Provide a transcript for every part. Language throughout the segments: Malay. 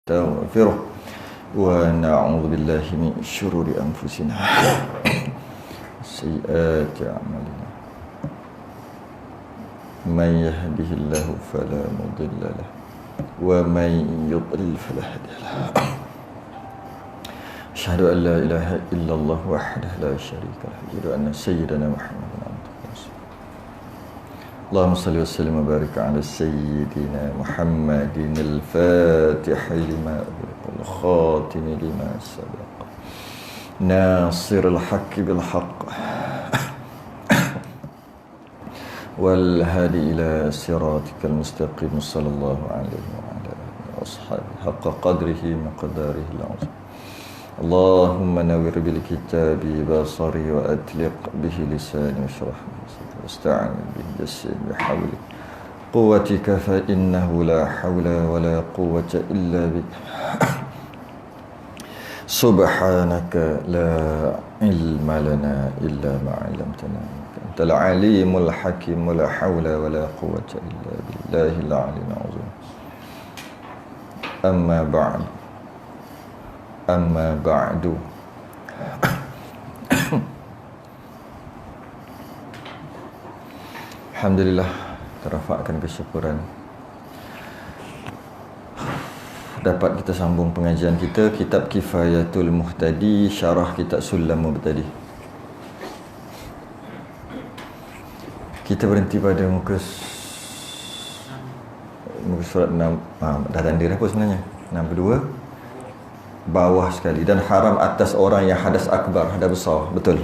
نستغفره ونعوذ بالله من شرور أنفسنا سيئات أعمالنا من يهده الله فلا مضل له ومن يضلل فلا هادي له أشهد أن لا إله إلا الله وحده لا شريك له أشهد أن سيدنا محمدا عبده ورسوله اللهم صل وسلم وبارك على سيدنا محمد الفاتح لما أغلق الخاتم لما سبق ناصر الحق بالحق والهادي إلى صراطك المستقيم صلى الله عليه وعلى آله وأصحابه حق قدره مقداره العظيم اللهم نور بالكتاب بصري وأطلق به لساني واشرح به صدري واستعن به جسد بحول قوتك فإنه لا حول ولا قوة إلا بك سبحانك لا علم لنا إلا ما علمتنا أنت العليم الحكيم ولا حول ولا قوة إلا بالله العلي العظيم أما بعد Alhamdulillah, terafakkan kesyukuran dapat kita sambung pengajian kita kitab Kifayatul Muhtadi syarah kitab Sulam Mubtadi. Kita berhenti pada muka surat 6. Dah tanda dah apa sebenarnya? 62 bawah sekali, dan haram atas orang yang hadas akbar, hadas besar. Betul.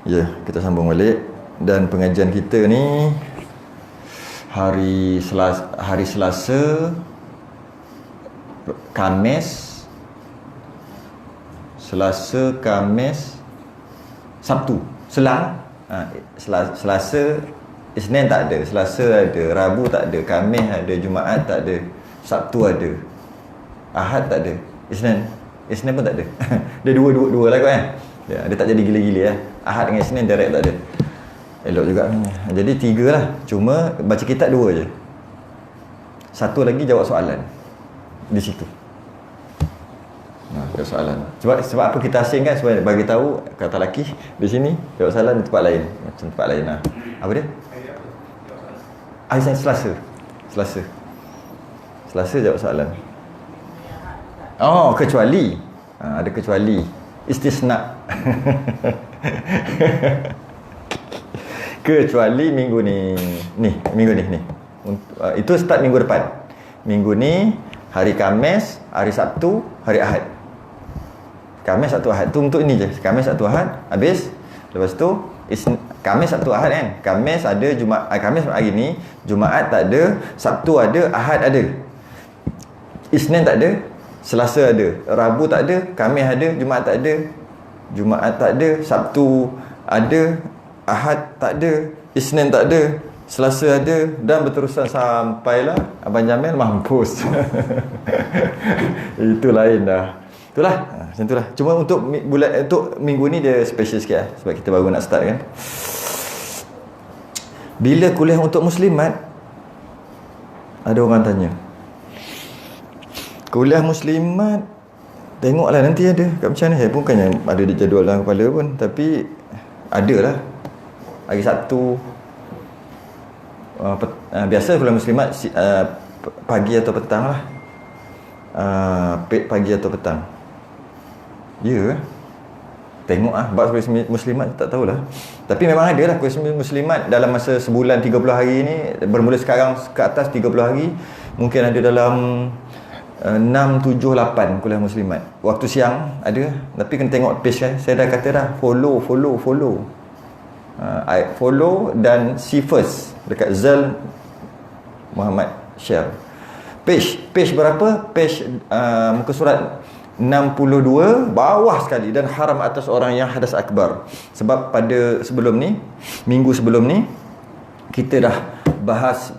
Ya, kita sambung balik. Dan pengajian kita ni hari Selasa, Khamis, Sabtu. Selang. Selasa, Isnin tak ada, Selasa ada, Rabu tak ada, Khamis ada, Jumaat tak ada, Sabtu ada, Ahad tak ada, Isnin pun tak ada. Dia dua lah kan. Dia tak jadi gila-gila ya. Ahad dengan Isnin direct tak ada. Elok juga ni. Jadi 3 lah. Cuma baca kitab 2 je. Satu lagi jawab soalan di situ. Jawab soalan. Sebab apa kita asingkan, supaya bagi tahu kata laki di sini, jawab soalan di tempat lain. Macam tempat lain lah. Apa dia? Selasa jawab soalan. Oh, kecuali. Ada kecuali. Istisna. Kecuali minggu ni. Minggu ni. Itu start minggu depan. Minggu ni hari Khamis, hari Sabtu, hari Ahad. Khamis, Sabtu, Ahad tu untuk ini je. Khamis, Sabtu, Ahad habis. Lepas tu Khamis, Sabtu, Ahad kan. Khamis ada, Khamis hari ni, Jumaat tak ada, Sabtu ada, Ahad ada. Isnin tak ada, Selasa ada, Rabu tak ada, Khamis ada, Jumaat tak ada, Sabtu ada, Ahad tak ada, Isnin tak ada, Selasa ada, dan berterusan sampailah Abang Jamil mampus. Itu lain dah. Itulah, macam itulah. Cuma untuk minggu ni dia special sikit lah, sebab kita baru nak start kan. Bila kuliah untuk muslimat? Ada orang tanya. Kuliah muslimat, tengoklah nanti ada kat macam mana. Saya pun bukannya ada di jadual dalam kepala pun, tapi ada lah. Hari Sabtu, biasa kuliah muslimat pagi atau petang lah. Pagi atau petang. Ya, tengok lah. Bab kuliah muslimat tak tahulah. Tapi memang ada lah kuliah muslimat dalam masa sebulan 30 hari ni. Bermula sekarang ke atas 30 hari. Mungkin ada dalam 6, 7, 8 kuliah muslimat. Waktu siang ada. Tapi kena tengok page kan. Saya dah kata dah, follow. Follow dan see first dekat Zal Muhammad share. Page berapa? Page muka surat 62 bawah sekali, dan haram atas orang yang hadas akbar. Sebab pada minggu sebelum ni kita dah bahas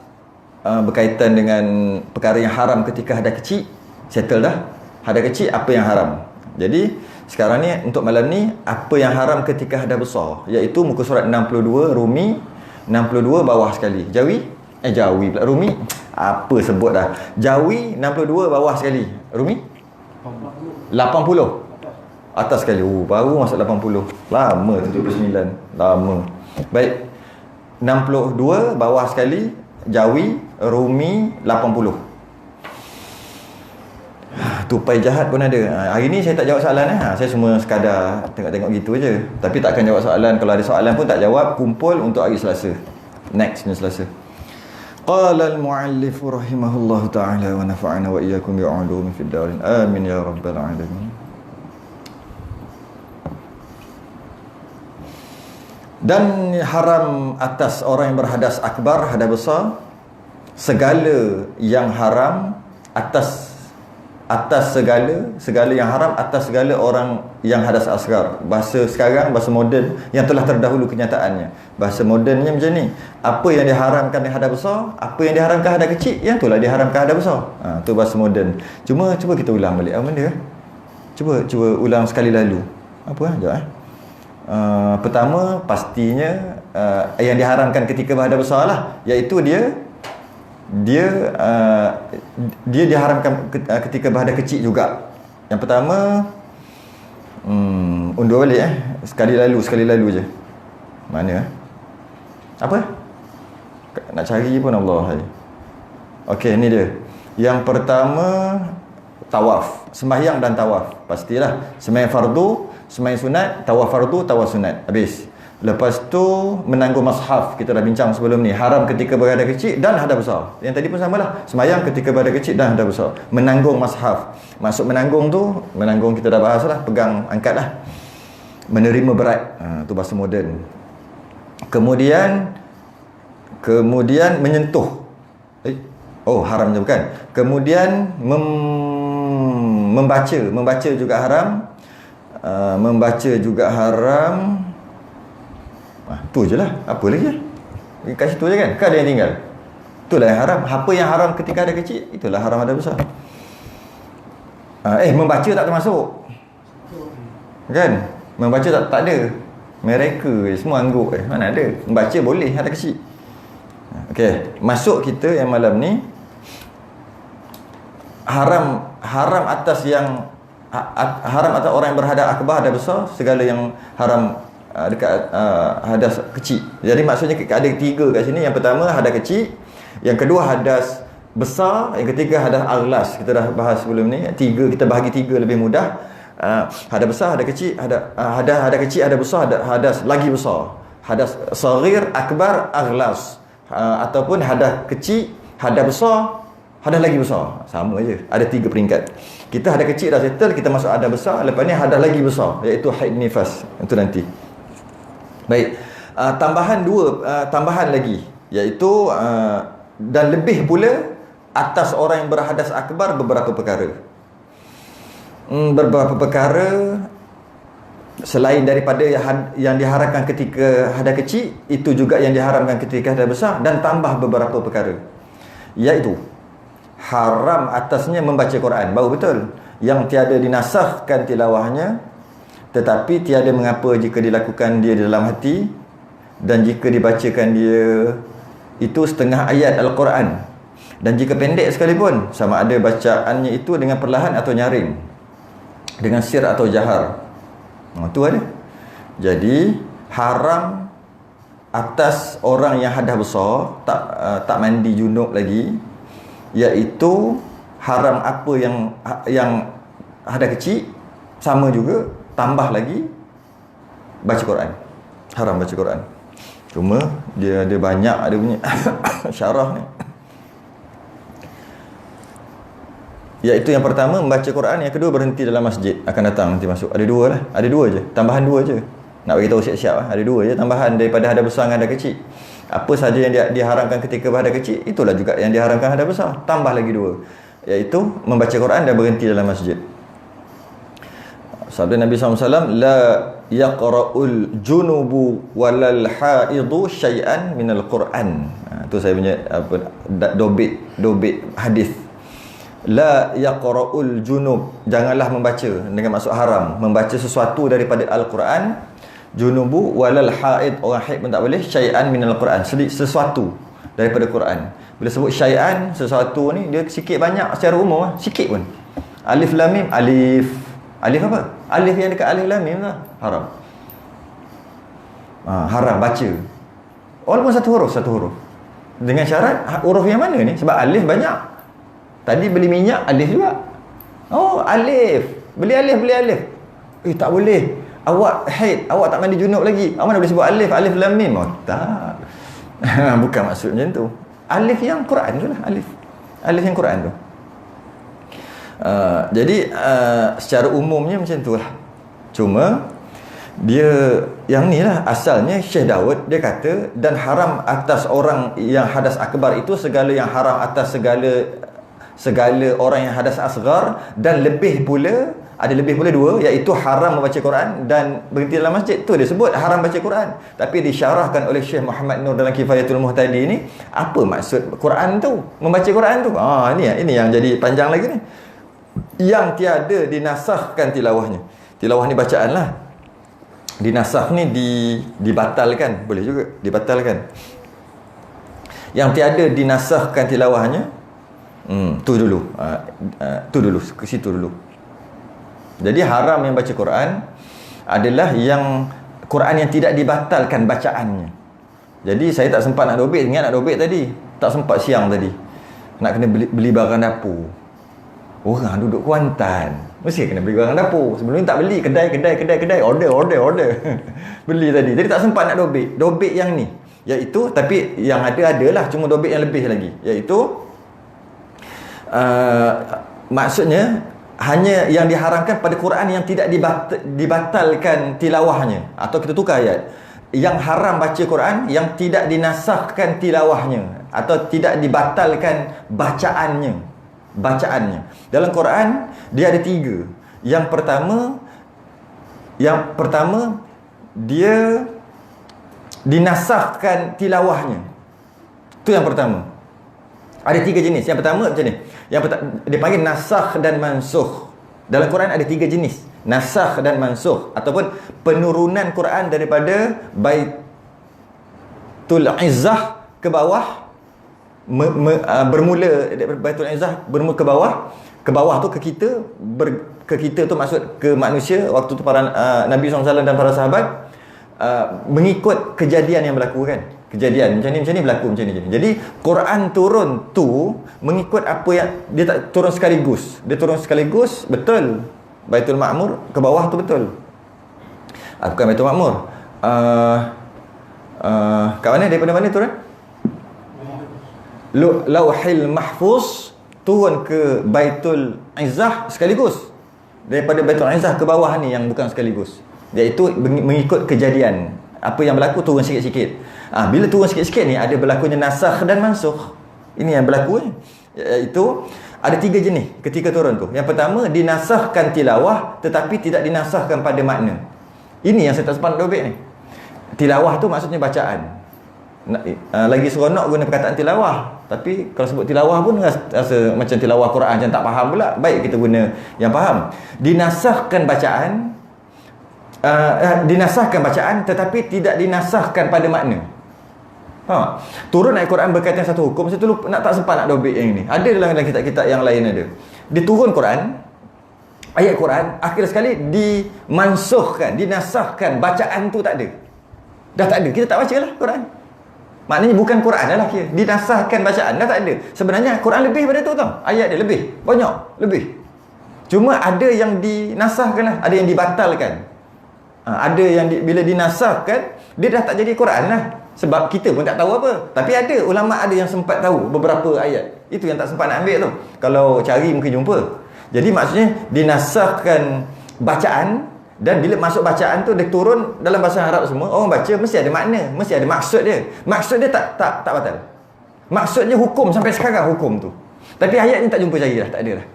berkaitan dengan perkara yang haram ketika hadas kecil. Settle dah. Hadas kecil apa yang haram. Jadi sekarang ni untuk malam ni apa yang haram ketika hadas besar, iaitu muka surat 62 Rumi 62 bawah sekali. Jawi pula Rumi. Apa sebut dah. Jawi 62 bawah sekali. Rumi 80 atas sekali. Baru masuk 80. Lama 79. Lama. Baik. 62 bawah sekali. Jawi, Rumi 80. Tupai jahat pun ada. Hari ni saya tak jawab soalan Saya semua sekadar tengok-tengok gitu je. Tapi takkan jawab soalan. Kalau ada soalan pun tak jawab. Kumpul untuk hari Selasa. Next ni Selasa. Qala al-muallif rahimahullah ta'ala wa nafa'ana wa iyyakum bi'ulumi fid darin. Amin ya rabbal alamin. Dan haram atas orang yang berhadas akbar, hadas besar, segala yang haram atas segala yang haram atas segala orang yang hadas asgar. Bahasa sekarang, bahasa moden yang telah terdahulu kenyataannya. Bahasa modennya macam ni. Apa yang diharamkan di hadas besar, apa yang diharamkan hadas kecil, yang itulah diharamkan hadas besar. Tu bahasa moden. Cuba kita ulang balik. Apa benda? Cuba ulang sekali lalu. Apa jap pertama pastinya yang diharamkan ketika berhadas besar lah, iaitu dia diharamkan ketika berhadas kecil juga. Yang pertama undur balik sekali lalu je. Mana apa nak cari pun Allah. Okey, ni dia. Yang pertama tawaf, sembahyang dan tawaf. Pastilah sembahyang fardu, sembahyang sunat, tawaf fardu, tawaf sunat. Habis. Lepas tu menanggung mushaf, kita dah bincang sebelum ni. Haram ketika berhadas kecil dan hadas besar. Yang tadi pun samalah. Sembahyang ketika berhadas kecil dan hadas besar. Menanggung mushaf. Maksud menanggung tu, menanggung kita dah bahas lah, pegang, angkat lah. Menerima berat. Tu bahasa moden. Kemudian menyentuh. Haram je bukan. Kemudian membaca juga haram. Membaca juga haram. Tu je lah. Apa lagi? Kat situ je kan? Kan ada yang tinggal. Itulah yang haram. Apa yang haram ketika ada kecil, itulah haram ada besar. Membaca tak termasuk. Kan? Membaca tak ada. Mereka semua angguk. Mana ada? Membaca boleh, ada kecil. Okey, masuk kita yang malam ni. Haram atas orang yang berhadas akbar, hadas besar, segala yang haram dekat hadas kecil. Jadi maksudnya ada tiga kat sini. Yang pertama hadas kecil, yang kedua hadas besar, yang ketiga hadas aghlas. Kita dah bahas sebelum ni. Kita bahagi tiga lebih mudah. Hadas besar, hadas kecil, hadas kecil, hadas besar, hadas lagi besar. Hadas saghir, akbar, aghlas. Ataupun hadas kecil, hadas besar, hadas lagi besar. Sama je. Ada tiga peringkat. Kita hadas kecil dah settle, kita masuk hadas besar. Lepas ni hadas lagi besar, iaitu haid nifas. Itu nanti. Baik, tambahan lagi, iaitu dan lebih pula atas orang yang berhadas akbar beberapa perkara. Beberapa perkara selain daripada yang diharamkan ketika hadas kecil, itu juga yang diharamkan ketika hadas besar, dan tambah beberapa perkara, iaitu haram atasnya membaca Quran. Baru betul, yang tiada dinasahkan tilawahnya, tetapi tiada mengapa jika dilakukan dia di dalam hati, dan jika dibacakan dia itu setengah ayat Al-Quran, dan jika pendek sekalipun, sama ada bacaannya itu dengan perlahan atau nyaring, dengan sir atau jahar. Itu ada. Jadi haram atas orang yang hadas besar, tak mandi junub lagi, iaitu haram apa yang hadas kecil, sama juga, tambah lagi baca Quran. Haram baca Quran. Cuma dia ada banyak, ada punya syarah ni. Iaitu yang pertama membaca Quran, yang kedua berhenti dalam masjid. Akan datang nanti masuk. Ada dua lah. Ada dua je. Tambahan dua je. Nak beritahu siap-siap lah. Ada dua je tambahan daripada hadas besar dengan hadas kecil. Apa saja yang diharamkan ketika hadas kecil, itulah juga yang diharamkan hadas besar. Tambah lagi dua. Iaitu membaca Quran dan berhenti dalam masjid. Sabda Nabi SAW, la yaqra'ul junubu walal haidu syai'an minal Quran. Itu saya punya dobit hadis. La yaqra'ul junub, janganlah membaca, dengan maksud haram, membaca sesuatu daripada Al-Quran. Junubu walal haid, orang haid pun tak boleh. Syai'an minal Quran, sesuatu daripada Quran. Bila sebut syai'an, sesuatu ni dia sikit banyak secara umum sikit pun. Alif lam mim, alif apa? Alif yang dekat alif lam mim lah haram. Haram baca. Walaupun satu huruf. Dengan syarat huruf yang mana ni? Sebab alif banyak. Tadi beli minyak alif juga. Oh, alif. Beli alif. Tak boleh. Awak haid, awak tak mandi junub lagi. Awak mana boleh sebut alif lam mim? Oh, tak. Bukan maksud macam tu. Alif yang Quran tu lah, alif yang Quran tu. Jadi secara umumnya macam tu lah. Cuma dia yang ni lah asalnya Syekh Daud dia kata, dan haram atas orang yang hadas akbar itu segala yang haram atas segala orang yang hadas asgar, dan lebih pula ada lebih pula dua, iaitu haram membaca Quran dan berhenti dalam masjid. Tu dia sebut haram baca Quran, tapi disyarahkan oleh Syekh Muhammad Nur dalam Kifayatul Muhtadi ni, apa maksud Quran tu, membaca Quran tu. Ini yang jadi panjang lagi ni. Yang tiada dinasahkan tilawahnya. Tilawah ni bacaan lah. Dinasah ni dibatalkan, boleh juga dibatalkan. Yang tiada dinasahkan tilawahnya, tu dulu. Ke situ dulu. Jadi haram yang baca Quran adalah yang Quran yang tidak dibatalkan bacaannya. Jadi saya tak sempat nak dobit, ingat nak dobit tadi. Tak sempat siang tadi. Nak kena beli barang dapur. Orang duduk Kuantan, mesti kena beli barang dapur. Sebelum ni tak beli, kedai, order. Beli tadi. Jadi tak sempat nak dobit. Dobit yang ni, iaitu, tapi yang adalah cuma dobit yang lebih lagi, iaitu maksudnya hanya yang diharamkan pada Quran yang tidak dibatalkan tilawahnya. Atau kita tukar ayat, yang haram baca Quran yang tidak dinasahkan tilawahnya atau tidak dibatalkan bacaannya. Dalam Quran dia ada 3. Yang pertama dia dinasahkan tilawahnya. Itu yang pertama. Ada 3 jenis. Yang pertama macam ni. Dia panggil nasakh dan mansukh. Dalam Quran ada 3 jenis. Nasakh dan mansukh, ataupun penurunan Quran daripada Baitul Izzah ke bawah, bermula daripada Baitul Izzah bermula ke bawah tu ke kita, ke kita tu maksud ke manusia waktu tu para Nabi SAW dan para sahabat, mengikut kejadian yang berlaku kan. Kejadian macam ni berlaku macam ni. Jadi Quran turun tu mengikut apa yang dia tak turun sekaligus. Dia turun sekaligus, betul. Baitul Ma'mur ke bawah tu betul. Bukan Baitul Ma'mur. Kat mana, daripada mana turun? Lauhil Mahfuz turun ke Baitul Izzah sekaligus. Daripada Baitul Izzah ke bawah ni yang bukan sekaligus. Iaitu mengikut kejadian. Apa yang berlaku turun sikit-sikit. Bila turun sikit-sikit ni ada berlakunya nasakh dan mansukh. Ini yang berlaku ni. Iaitu ada 3 jenis ketika turun tu. Yang pertama, dinasahkan tilawah tetapi tidak dinasahkan pada makna. Ini yang saya tak sempat nak dobit ni. Tilawah tu maksudnya bacaan. Lagi seronok guna perkataan tilawah. Tapi kalau sebut tilawah pun rasa macam tilawah Quran macam tak faham pula. Baik kita guna yang faham. Dinasahkan bacaan tetapi tidak dinasahkan pada makna. Faham? Turun ayat Quran berkaitan satu hukum, saya tu nak tak sempat nak dobit yang ini. Ada dalam kitab-kitab yang lain ada. Dia turun Quran, ayat Quran, akhir sekali dimansuhkan, dinasahkan, bacaan tu tak ada. Dah tak ada, kita tak baca lah Quran. Maknanya bukan Quran lah kira. Dinasahkan bacaan, dah tak ada. Sebenarnya Quran lebih daripada tu tau. Ayat dia lebih, banyak, lebih. Cuma ada yang dinasahkan lah, ada yang dibatalkan. Ada yang bila dinasahkan, dia dah tak jadi Quran lah. Sebab kita pun tak tahu apa. Tapi ada ulama ada yang sempat tahu beberapa ayat. Itu yang tak sempat nak ambil tu. Kalau cari mungkin jumpa. Jadi maksudnya dinasahkan bacaan, dan bila masuk bacaan tu dia turun dalam bahasa Arab semua. Orang baca mesti ada makna, mesti ada maksud dia. Maksud dia tak batal. Maksudnya hukum sampai sekarang hukum tu. Tapi ayatnya tak jumpa cari dah, tak ada dah.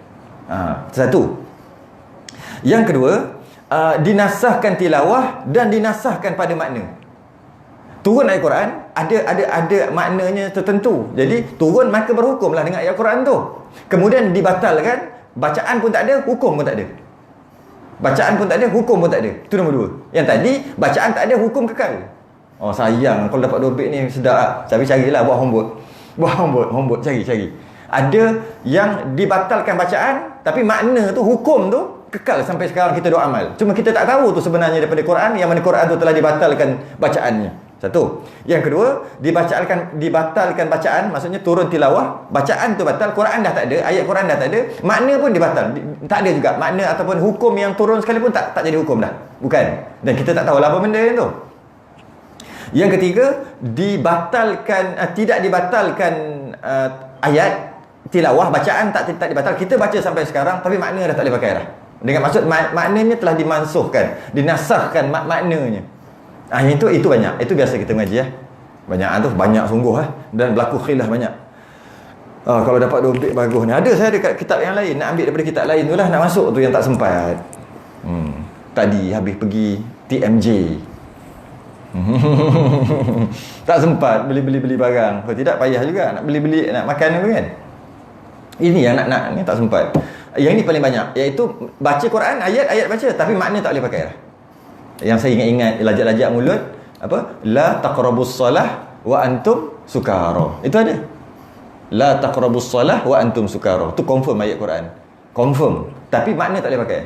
Satu. Yang kedua, dinasahkan tilawah dan dinasahkan pada makna. Turun ayat Quran ada maknanya tertentu. Jadi turun maka berhukumlah dengan ayat Quran tu. Kemudian dibatalkan, bacaan pun tak ada, hukum pun tak ada. Bacaan pun tak ada, hukum pun tak ada. Itu nombor 2. Yang tadi bacaan tak ada, hukum kekal. Oh sayang kalau dapat dobit ni sedap. Tapi carilah buat homework. Homework cari. Ada yang dibatalkan bacaan, tapi makna tu, hukum tu kekal sampai sekarang kita duk amal. Cuma kita tak tahu tu sebenarnya daripada Quran, yang mana Quran tu telah dibatalkan bacaannya. Satu. Yang kedua, dibatalkan bacaan, maksudnya turun tilawah, bacaan tu batal, Quran dah tak ada, ayat Quran dah tak ada, makna pun dibatal. Tak ada juga makna ataupun hukum yang turun sekalipun tak jadi hukum dah. Bukan. Dan kita tak tahu lah apa benda yang tu. Yang ketiga, tidak dibatalkan ayat tilawah, bacaan tak dibatal. Kita baca sampai sekarang tapi makna dah tak boleh pakai dah. Dengan maksud maknanya telah dimansuhkan, dinasahkan maknanya. Itu banyak. Itu biasa kita mengaji ya. Banyak sungguh dan berlaku khilaf banyak. Kalau dapat dobit bagus ni. Saya ada kat kitab yang lain, nak ambil daripada kitab lain tu lah, nak masuk tu yang tak sempat. Tadi habis pergi TMJ. Tak sempat beli barang. Kalau tidak payah juga nak beli nak makan tu kan. Ini yang nak ni tak sempat. Yang ni paling banyak, iaitu baca Quran, ayat baca tapi makna tak boleh pakai lah. Yang saya ingat lajak-lajak mulut apa? La taqrabus salah wa antum sukara. Itu ada. La taqrabus salah wa antum sukara. Itu confirm ayat Quran. Confirm. Tapi makna tak boleh pakai.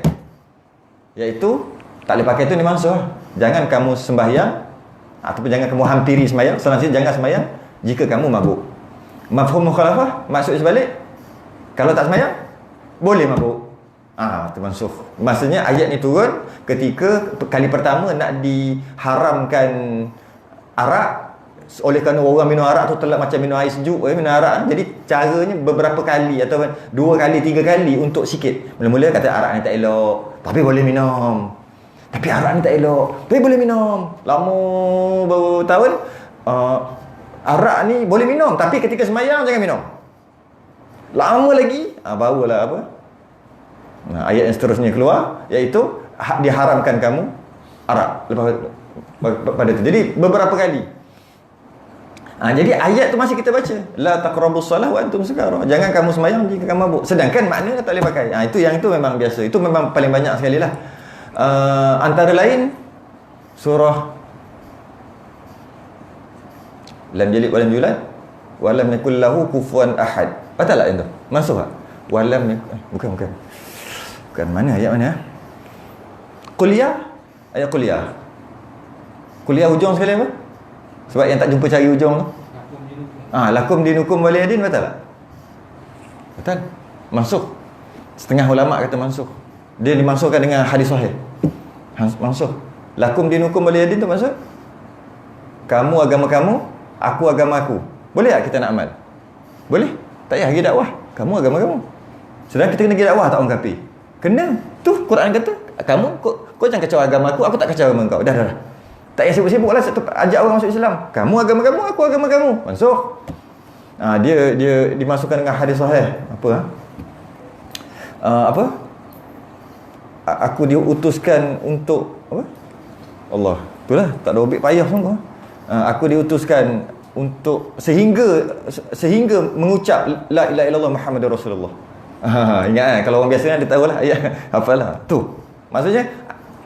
Iaitu tak boleh pakai tu ni mansuh. Jangan kamu sembahyang ataupun jangan kamu hampiri sembahyang, selanjutnya jangan sembahyang jika kamu mabuk. Mafhum mukhalafah, maksud sebalik. Kalau tak sembahyang boleh mabuk. Itu mansuh. Maksudnya ayat ni turun ketika kali pertama nak diharamkan arak, oleh kerana orang minum arak tu telah macam minum air sejuk, minum arak. Jadi caranya beberapa kali atau 2 kali 3 kali untuk sikit. Mula-mula kata arak ni tak elok, tapi boleh minum. Tapi arak ni tak elok, tapi boleh minum. Lama baru tahun arak ni boleh minum, tapi ketika sembahyang jangan minum. Lama lagi barulah ayat yang seterusnya keluar, iaitu diharamkan kamu arak lepas pada tu. Jadi beberapa kali. Jadi ayat tu masih kita baca, la taqrabus salah wa antum sukara. Jangan kamu sembahyang jika kamu mabuk. Sedangkan makna tak boleh pakai. Itu memang biasa. Itu memang paling banyak sekali lah. Antara lain surah lam yalid wa lam yulad wa lam yakul lahu kufuwan ahad. Betul tak itu? Masuk tak? Wa lam bukan. Mana ayat mana? Kuliah. Ayat kuliah. Kuliah hujung sekali apa? Sebab yang tak jumpa cari hujung tu. Lakum dinukum waliyadin, betul tak? Betul. Masuk. Setengah ulama kata masuk. Dia dimasukkan dengan hadis sahih. Masuk. Lakum dinukum waliyadin tu maksud kamu agama kamu, aku agama aku. Boleh tak kita nak amal? Boleh. Tak payah pergi dakwah. Kamu agama kamu. Sedangkan kita kena pergi dakwah tak orang kafir. Kena. Tu Quran kata, kau jangan kacau agama aku tak kacau agama kau. Dah. Tak payah sibuk-sibuk lah ajak orang masuk Islam. Kamu agama kamu, aku agama kamu. Masuk. Dia dimasukkan dengan hadis sahih. Aku diutuskan untuk apa? Allah. Itulah, tak ada obik payah sungguh. Aku diutuskan untuk sehingga mengucap la ilaha illallah Muhammadur Rasulullah. Ingat kalau orang biasa dia tahulah ayat hafalah. Tu. Maksudnya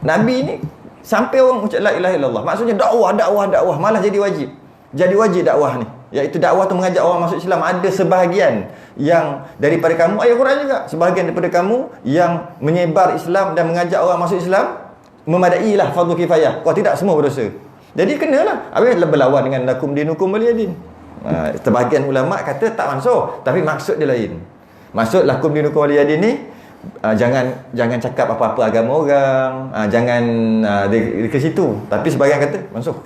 Nabi ni sampai orang ucap la ilaha illallah. Maksudnya dakwah malah jadi wajib. Jadi wajib dakwah ni. Iaitu dakwah tu mengajak orang masuk Islam. Ada sebahagian yang daripada kamu, ayat Quran juga, sebahagian daripada kamu yang menyebar Islam dan mengajak orang masuk Islam, memadailah fardu kifayah. Kalau tidak semua berdosa. Jadi kenalah. Habis berlawan dengan lakum dinukum waliyadin. Sebahagian ulama kata tak masuk, tapi maksud dia lain. Maksud lakum dinukum waliyadin ni jangan cakap apa-apa agama orang, jangan ke situ. Tapi sebahagian kata masuk.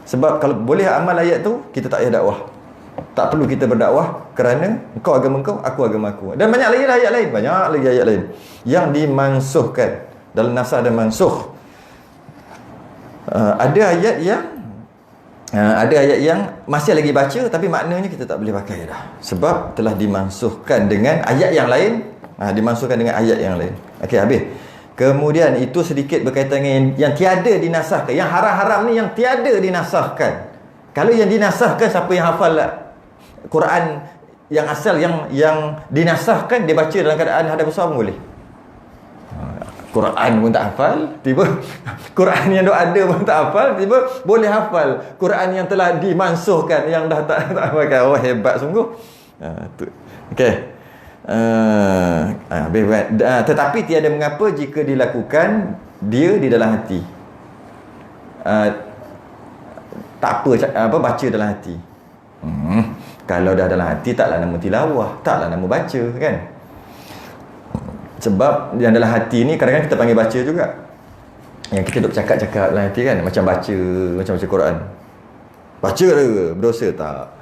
Sebab kalau boleh amal ayat tu, kita tak payah dakwah. Tak perlu kita berdakwah kerana engkau agama engkau, aku agama aku. Dan banyak lagi ayat lain, yang dimansuhkan dalam nasakh dan mansukh. Ada ayat yang masih lagi baca tapi maknanya kita tak boleh pakai dah. Sebab telah dimansuhkan dengan ayat yang lain. Dimansuhkan dengan ayat yang lain. Okey, habis. Kemudian itu sedikit berkaitan dengan yang tiada dinasahkan. Yang haram-haram ni yang tiada dinasahkan. Kalau yang dinasahkan, siapa yang hafal Quran yang asal yang dinasahkan, dia baca dalam keadaan hadap besar pun boleh. Quran pun tak hafal, tiba Quran yang dah ada pun tak hafal, tiba boleh hafal Quran yang telah dimansuhkan, yang dah tak hafal. Oh, hebat sungguh. Okey. Tetapi tiada mengapa jika dilakukan dia di dalam hati. Tak apa baca dalam hati. Kalau dah dalam hati, taklah nama tilawah, taklah nama baca, kan? Sebab yang dalam hati ni kadang-kadang kita panggil baca juga. Yang kita duk cakap-cakap dalam hati kan, macam baca Quran. Baca ke berdosa tak?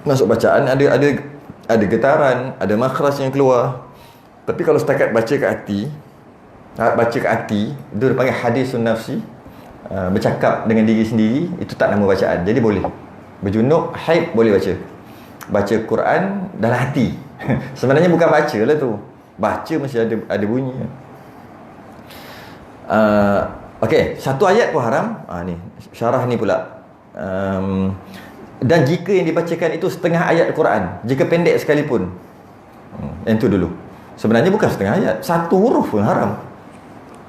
Masuk bacaan ada getaran, ada makhraj yang keluar. Tapi kalau setakat baca ke hati, itu dipanggil hadisun nafsi, bercakap dengan diri sendiri, itu tak nama bacaan. Jadi boleh. Berjunuk haid boleh baca. Baca Quran dalam hati. Sebenarnya bukan baca lah tu. Baca mesti ada bunyi. Okey, satu ayat pun haram. Ni syarah ni pula. Dan jika yang dibacakan itu setengah ayat Quran, jika pendek sekalipun. Yang tu dulu. Sebenarnya bukan setengah ayat, satu huruf pun haram.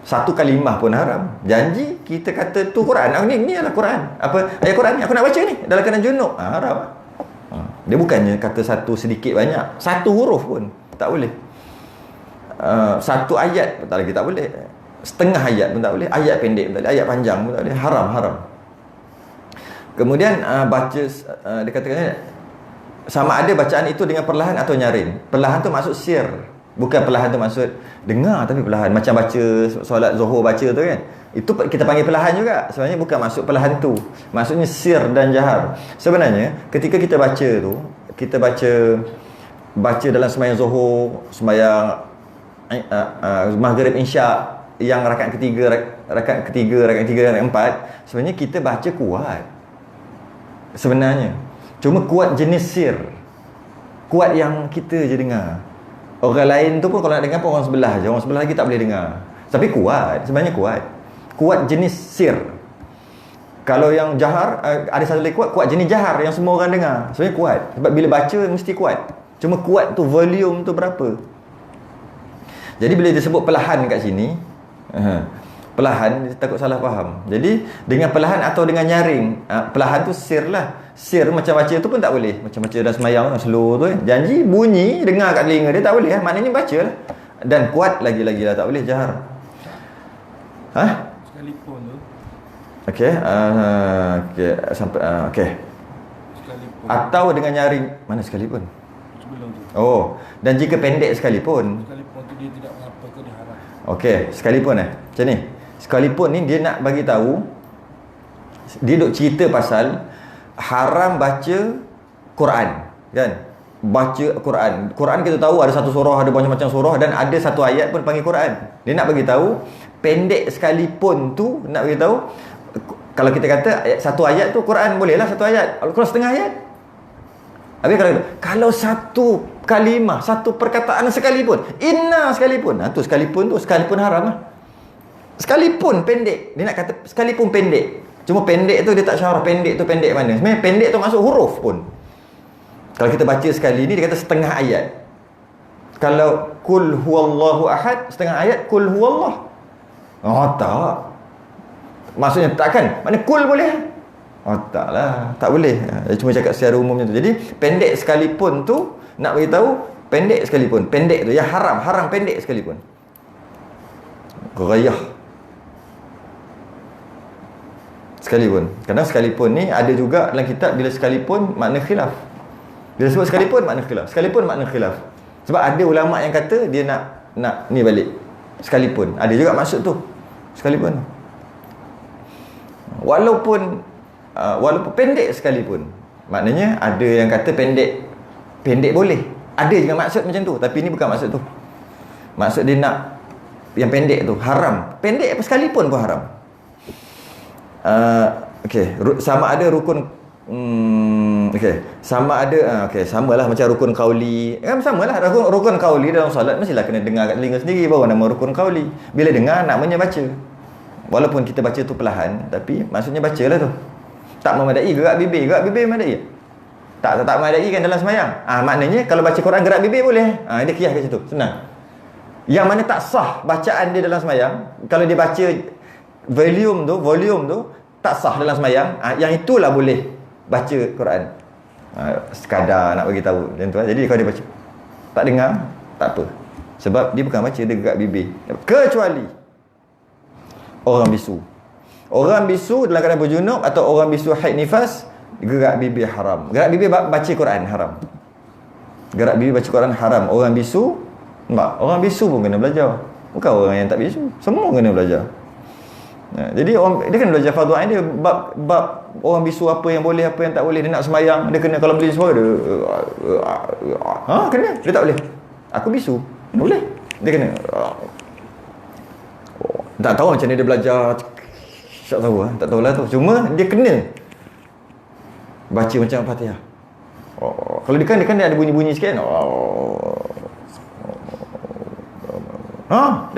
Satu kalimah pun haram. Janji kita kata tu Quran. Ni adalah Quran. Apa ayat Quran ni aku nak baca ni dalam keadaan junub. Haram. Dia bukannya kata satu sedikit banyak, satu huruf pun tak boleh. Satu ayat pun tak lagi tak boleh. Setengah ayat pun tak boleh. Ayat pendek pun tak boleh. Ayat panjang pun tak boleh. Haram. Kemudian baca, dia katakan sama ada bacaan itu dengan perlahan atau nyaring. Perlahan tu maksud sir. Bukan perlahan tu maksud dengar, tapi perlahan. Macam baca solat Zuhur baca tu kan. Itu kita panggil perlahan juga. Sebenarnya bukan maksud perlahan tu. Maksudnya sir dan jahar. Sebenarnya ketika kita baca tu, kita baca dalam sembahyang Zuhur, sembahyang maghrib isyak, yang rakaat ketiga, rakaat keempat, sebenarnya kita baca kuat. Sebenarnya cuma kuat jenis sir, kuat yang kita je dengar. Orang lain tu pun kalau nak dengar pun orang sebelah je, orang sebelah lagi tak boleh dengar. Tapi kuat, sebenarnya kuat jenis sir. Kalau yang jahar, ada satu lagi kuat jenis jahar yang semua orang dengar. Sebenarnya kuat, sebab bila baca mesti kuat. Cuma kuat tu volume tu berapa. Jadi bila disebut perlahan kat sini, perlahan, takut salah faham. Jadi dengan perlahan atau dengan nyaring, perlahan tu sir lah. Sir macam baca tu pun tak boleh. Macam baca dalam semayang slow tu kan. Janji bunyi dengar kat telinga dia tak boleh. Maknanya baca lah. Dan kuat lagi-lagi lah tak boleh jahar. Sekalipun tu. Okey, sampai okey. Sekalipun. Atau dengan nyaring, mana sekalipun? Sebelum tu. Oh, dan jika pendek sekalipun. Sekalipun tu dia tidak mengapa ke dia haram. Okey, sekalipun macam ni. Sekalipun ni dia nak bagi tahu, dia duk cerita pasal haram baca Quran, kan? Baca Quran kita tahu ada satu surah, ada macam-macam surah, dan ada satu ayat pun panggil Quran. Dia nak bagi tahu pendek sekalipun tu, nak bagi tahu kalau kita kata satu ayat tu Quran, bolehlah satu ayat. Kalau setengah ayat, habis kalau satu kalimah, satu perkataan sekalipun, inna sekalipun, tu sekalipun haram lah. Sekalipun pendek, dia nak kata sekalipun pendek. Cuma pendek tu dia tak syarah pendek tu pendek mana. Sebenarnya pendek tu masuk huruf pun. Kalau kita baca sekali ni dia kata setengah ayat. Kalau kul huwallahu ahad, setengah ayat kul huwallah. Tak. Maksudnya tak kan? Mana kul boleh? Taklah, tak boleh. Dia cuma cakap secara umumnya tu. Jadi pendek sekalipun tu nak bagi tahu pendek sekalipun. Pendek tu ya haram pendek sekalipun. Ghayah. Sekalipun. Kadang sekalipun ni ada juga dalam kitab bila sekalipun makna khilaf. Bila sebut sekalipun makna khilaf. Sekalipun makna khilaf. Sebab ada ulama yang kata dia nak ni balik. Sekalipun. Ada juga maksud tu. Sekalipun. Walaupun pendek sekalipun. Maknanya ada yang kata pendek boleh. Ada juga maksud macam tu, tapi ni bukan maksud tu. Maksud dia nak yang pendek tu haram. Pendek apa sekalipun pun haram. Okey, sama ada rukun samalah macam rukun qauli. Kan samalah rukun qauli dalam solat mestilah kena dengar kat telinga sendiri baru nama rukun qauli. Bila dengar naknya baca. Walaupun kita baca tu perlahan, tapi maksudnya bacalah tu. Tak memadai gerak bibir memadai. Tak memadai kan dalam sembahyang. Maknanya kalau baca Quran gerak bibir boleh. Dia kiyas kat situ. Senang. Yang mana tak sah bacaan dia dalam sembahyang. Kalau dia baca volume tu tak sah dalam sembahyang, yang itulah boleh baca Quran. Sekadar nak bagi tahu macam tu. Jadi kalau dia baca tak dengar, tak apa. Sebab dia bukan baca, dia gerak bibir. Kecuali orang bisu. Orang bisu dalam keadaan berjunub atau orang bisu haid nifas, gerak bibir haram. Gerak bibir baca Quran haram. Gerak bibir baca Quran haram. Orang bisu, orang bisu pun kena belajar. Bukan orang yang tak bisu, semua kena belajar. Jadi dia kena belajar fardu ain dia, bab orang bisu apa yang boleh, apa yang tak boleh. Dia nak sembahyang, dia kena, kalau beli suara dia kena, dia tak boleh. Aku bisu, boleh. Dia kena tak tahu macam mana dia belajar, tak tahu tak tahulah tu. Cuma dia kena baca macam Fatihah. Kalau dia kan dia ada bunyi-bunyi sikit kan.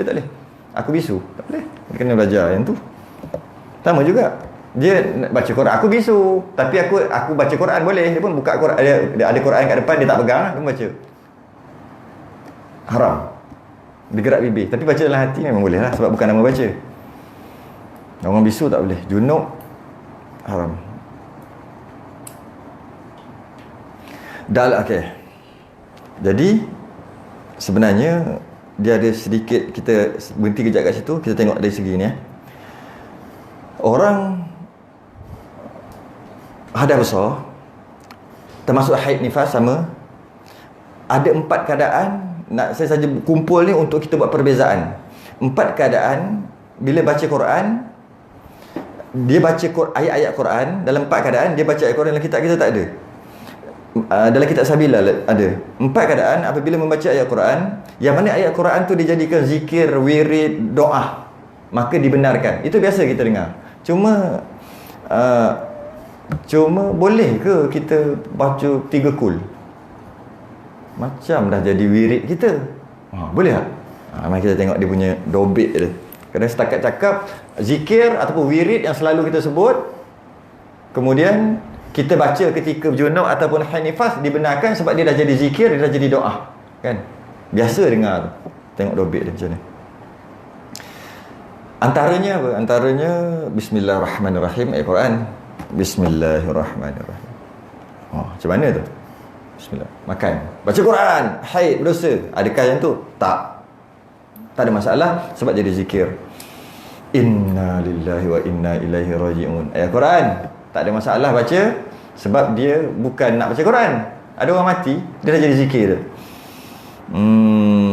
Dia tak boleh. Aku bisu, tak boleh. Dia kena belajar yang tu. Sama juga. Dia nak baca Quran, aku bisu, tapi aku baca Quran boleh. Dia pun buka Quran, dia ada Quran kat depan, dia tak pegang, dia pun baca. Haram. Dia gerak bibir, tapi baca dalam hati memang boleh lah, sebab bukan nama baca. Orang bisu tak boleh. Junub haram. Okey. Jadi sebenarnya dia ada sedikit, kita berhenti kejap kat situ, kita tengok dari segi ni. Orang hadas besar termasuk haid nifas sama, ada 4 keadaan. Saya saja kumpul ni untuk kita buat perbezaan. 4 keadaan bila baca Quran, dia baca ayat-ayat Quran. Dalam 4 keadaan dia baca ayat Quran, dalam kitab kita tak ada. Dalam kitab Sabila ada 4 keadaan apabila membaca ayat Quran, yang mana ayat Quran tu dijadikan zikir, wirid, doa, maka dibenarkan. Itu biasa kita dengar. Cuma boleh ke kita baca 3 kul? Macam dah jadi wirid kita. Boleh tak? Mari kita tengok dia punya dobit dia. Kadang setakat cakap zikir ataupun wirid yang selalu kita sebut, kemudian kita baca ketika berjunub ataupun haid nifas, dibenarkan sebab dia dah jadi zikir, dia dah jadi doa. Kan? Biasa dengar tu. Tengok dobit dia macam ni. Antaranya apa? Antaranya Bismillahirrahmanirrahim, ayat Quran. Bismillahirrahmanirrahim. Macam mana tu? Bismillah. Makan, baca Quran, haid, berdosa. Adakah yang tu? Tak ada masalah sebab jadi zikir. Inna lillahi wa inna ilaihi raji'un. Ayat Quran tak ada masalah baca sebab dia bukan nak baca Quran. Ada orang mati, dia dah jadi zikir.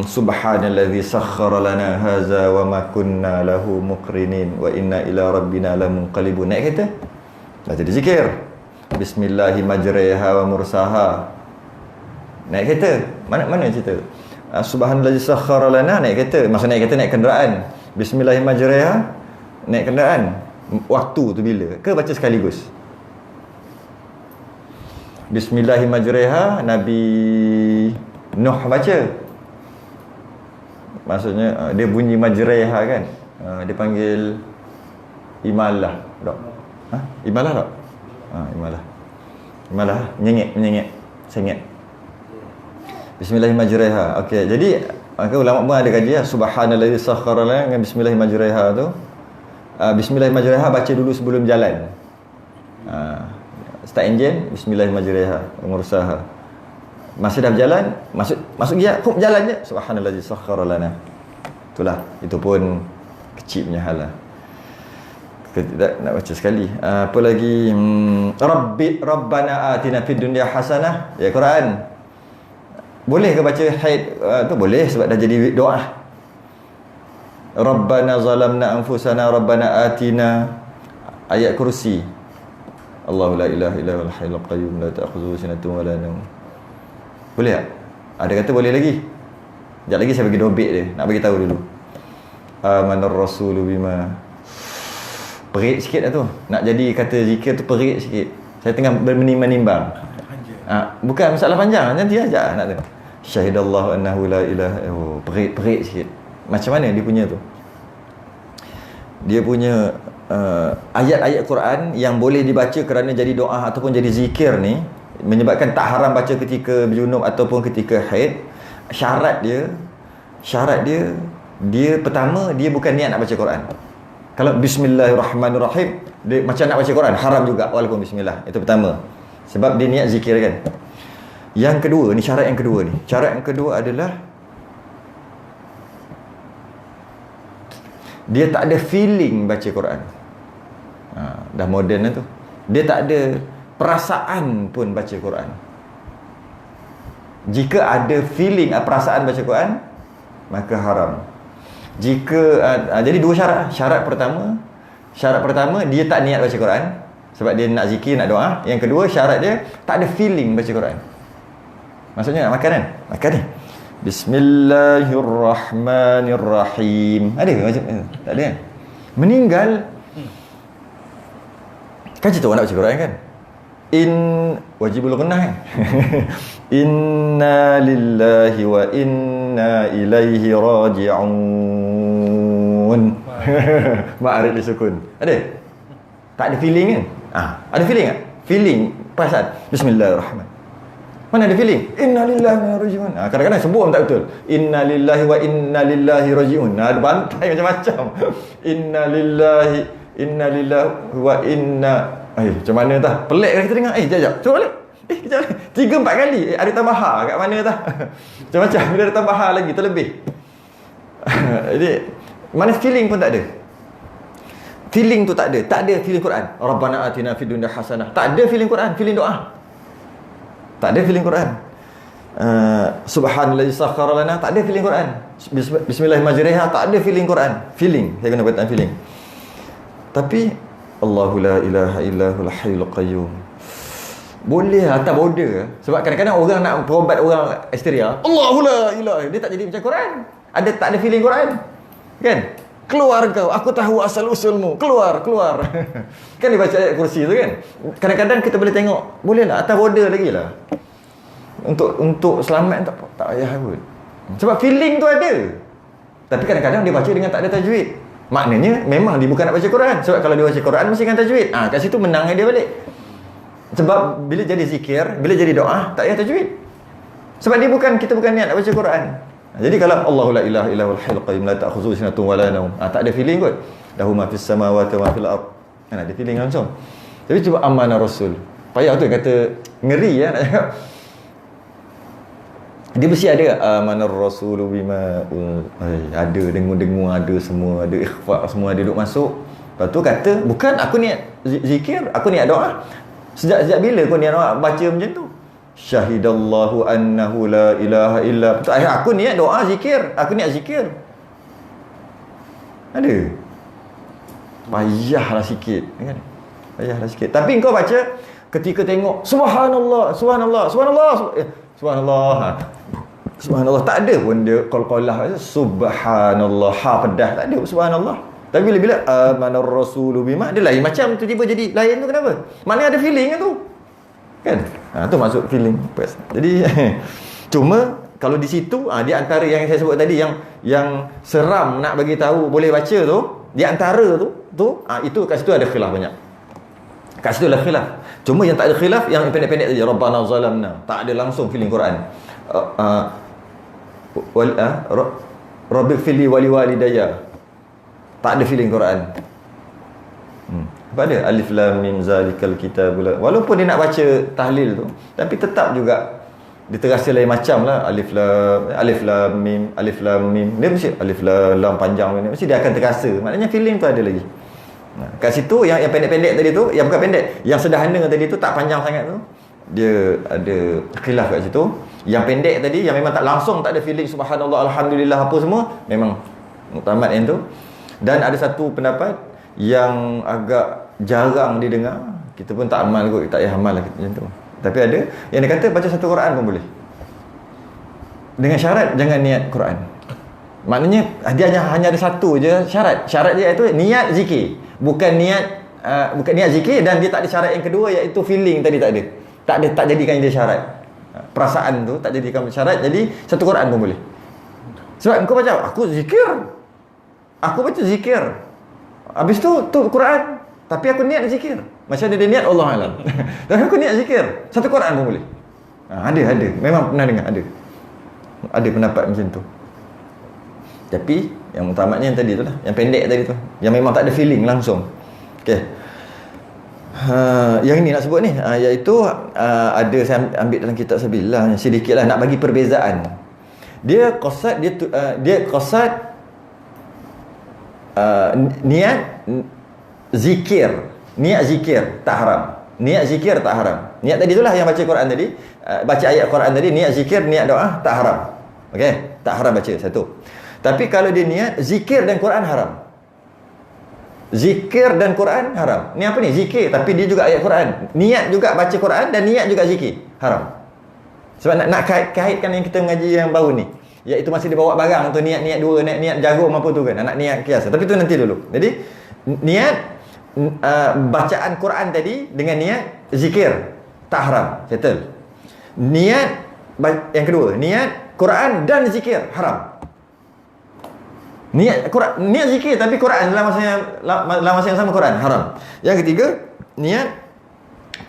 Subhanallazi sakhkhara lana hadza wa ma kunna lahu muqrinin wa inna ila rabbina lamunqalibun. Naik kereta dah jadi zikir. Bismillahi majriha wa mursaha. Naik kereta, mana cerita? Subhanallazi sakhkhara lana, naik kereta. Maksud naik kereta, naik kenderaan. Bismillahi majriha, naik kenderaan. Waktu tu bila? Ke baca sekaligus? Bismillahi majriha, Nabi Nuh baca. Maksudnya dia bunyi majriha kan. Dia panggil imalah, tak? Imalah tak? Imalah, menyengit, sengit. Bismillahi majriha. Okey, jadi ulama pun ada kaji ya, subhanallazi sakhkhara lana dengan bismillahi majriha tu. Bismillahi majriha baca dulu sebelum jalan. Start engine, bismillahi majriha wa mursaha. Masa dah berjalan, masuk gear, jalan je, subhanallazi sakhkhara lana. Itulah, itu pun kecil punya hal lah. Kita nak baca sekali. Apa lagi? Rabbana atina fid dunya hasanah. Ya Quran. Boleh ke baca haid tu? Boleh sebab dah jadi doa. Rabbana zalamna anfusana rabbana atina. Ayat kursi. Allahu la ilaha illa huwal hayyul qayyum la ta'khudhuhu sinatun wa la nawm. Boleh tak? Ada kata boleh lagi. Sekejap lagi saya bagi dobit dia. Nak bagi tahu dulu. Amanar rasulu bima. Perit sikit lah tu. Nak jadi kata zikir tu perit sikit. Saya tengah bermenimbang. Bukan masalah panjang, nanti aja nak tu. Syahidallahu annahu la ilaha perit sikit. Macam mana dia punya tu? Dia punya ayat-ayat Quran yang boleh dibaca kerana jadi doa ataupun jadi zikir ni, menyebabkan tak haram baca ketika berjunub ataupun ketika haid. Syarat dia syarat dia pertama, dia bukan niat nak baca Quran. Kalau bismillahirrahmanirrahim, dia macam nak baca Quran, haram juga walaupun bismillah. Itu pertama. Sebab dia niat zikir kan. Yang kedua ni, syarat yang kedua ni. Syarat yang kedua adalah dia tak ada feeling baca Quran. Dah moden lah tu. Dia tak ada perasaan pun baca Quran. Jika ada feeling, perasaan baca Quran, maka haram. Jadi dua syarat. Syarat pertama dia tak niat baca Quran sebab dia nak zikir, nak doa. Yang kedua, syarat dia tak ada feeling baca Quran. Maksudnya nak makan kan? Makan ni. Bismillahirrahmanirrahim. Ada macam tak ada kan? Meninggal kan cerita orang nak baca Quran kan? Wajibul gunnah kan? Inna lillahi wa inna ilaihi raji'un. Ma'arif disukun. Ada? Tak ada feeling kan? Ada feeling tak? Feeling, perasaan. Bismillahirrahmanirrahim. Mana ada feeling? Inna lillahi wa inna ilaihi raji'un. Kadang-kadang sebut pun tak betul. Inna lillahi wa inna ilaihi raji'un. Ada bantai macam-macam. Inna lillahi wa inna. Macam mana tah? Pelik kan kita dengar. Jap. Cuba balik. Kejap balik. 3-4 kali. Ada tambah ha kat mana tah? Macam-macam. Bila ada tambah ha lagi, terlebih. Jadi, mana feeling pun tak ada. Feeling tu tak ada. Tak ada feeling Quran. Rabbana atina fid dunya hasanah. Tak ada feeling Quran, feeling doa. Tak ada feeling Quran. Subhanallazi sakhkhara lana, tak ada feeling Quran. Bismillahirrahmanirrahim, tak ada feeling Quran. Feeling, saya guna perkataan feeling. Tapi Allahu la ilaha illahul hayyul qayyum. Boleh lah, tak border. Sebab kadang-kadang orang nak berobat orang histeria, Allahu la ilaha, dia tak jadi macam Quran. Tak ada feeling Quran. Kan? Keluar kau, aku tahu asal usulmu. Keluar. Kan dia baca ayat kursi tu kan. Kadang-kadang kita boleh tengok, boleh lah, atas border lagi lah. Untuk selamat tak payah pun. Sebab feeling tu ada. Tapi kadang-kadang dia baca dengan tak ada tajwid. Maknanya memang dia bukan nak baca Quran. Sebab kalau dia baca Quran mesti dengan tajwid. Kat situ menang dia balik. Sebab bila jadi zikir, bila jadi doa, tak payah tajwid. Sebab kita bukan niat nak baca Quran. Jadi kalau Allahu la ilaha illahul hayyul qayyum la ta'khudhuhu sinatun wa la naum. Tak ada feeling kot. Lahu ma fis samawati wa fil ard. Kan ada feeling langsung. Tapi cuba amanah Rasul. Payah tu kata ngeri ya nak cakap. Dia mesti ada amanah Rasul bima ada dengung-dengung, ada semua, ada ikhfa, semua ada duk masuk. Lepas tu kata bukan aku niat zikir, aku niat doa. Sejak bila kau niat doa baca macam tu? Syahidallahu annahu la ilaha illa. Aku niat doa zikir, aku niat zikir. Ada. Payahlah sikit kan? Payahlah sikit. Tapi kau baca ketika tengok subhanallah. Subhanallah tak ada pun dia qol-qolah subhanallah, ha pedah tak ada subhanallah. Tapi bila amanar rasulu bima, dia lain macam tu, tiba jadi lain tu kenapa? Maknanya ada feeling kan tu. Kan? Tu masuk feeling. Jadi cuma kalau di situ di antara yang saya sebut tadi yang seram nak bagi tahu boleh baca tu, di antara tu itu kat situ ada khilaf banyak. Kat situ ada khilaf. Cuma yang tak ada khilaf yang pendek-pendek saja, Rabbana zalamna, tak ada langsung feeling Quran. Rabbi fili wali walidayya, tak ada feeling Quran. Apa ada alif lam mim zalikal kitab, walaupun dia nak baca tahlil tu tapi tetap juga dia terasa lain macam lah. Alif lam mim dia mesti alif lam panjang ni, mesti dia akan terasa, maknanya feeling tu ada lagi. Kat situ yang pendek-pendek tadi tu, yang bukan pendek, yang sederhana tadi tu tak panjang sangat tu, dia ada khilaf kat situ. Yang pendek tadi yang memang tak langsung, tak ada feeling subhanallah alhamdulillah apa semua, memang muktamad yang tu. Dan ada satu pendapat yang agak jarang didengar, kita pun tak amal kot, tak payah amal lah macam tu. Tapi ada yang dia kata baca satu Quran pun boleh, dengan syarat jangan niat Quran. Maknanya dia hanya ada satu je syarat. Syarat dia itu niat zikir, bukan niat zikir, dan dia tak ada syarat yang kedua iaitu feeling tadi tak ada. Tak jadikan dia syarat. Perasaan tu tak jadikan syarat, jadi satu Quran pun boleh. Sebab kau baca aku baca zikir. Habis tu Quran, tapi aku niat zikir. Macam ada dia niat Allah alam. Tapi aku niat zikir. Satu Quran pun boleh. Ada. Memang pernah dengar ada pendapat macam tu. Tapi yang utamatnya yang tadi tu lah, yang pendek tadi tu, yang memang tak ada feeling langsung. Okey. Yang ni nak sebut ni, iaitu ada saya ambil dalam kitab Sabillah sedikit lah, nak bagi perbezaan. Dia qasad, dia qasad niat zikir. Niat zikir tak haram. Niat zikir tak haram. Niat tadi itulah yang baca Quran tadi, baca ayat Quran tadi, niat zikir, niat doa tak haram. Okey, tak haram baca satu. Tapi kalau dia niat zikir dan Quran haram. Zikir dan Quran haram. Ni apa ni? Zikir tapi dia juga ayat Quran. Niat juga baca Quran dan niat juga zikir. Haram. Sebab nak kaitkan yang kita mengaji yang baru ni, iaitu masih dibawa barang tu, niat dua, niat jarum apa tu kan. Nak niat kias. Tapi tu nanti dulu. Jadi niat bacaan Quran tadi dengan niat zikir tak haram. Settle. Niat yang kedua, niat Quran dan zikir haram. Niat Quran, niat zikir tapi Quran dalam masa yang sama Quran haram. Yang ketiga, niat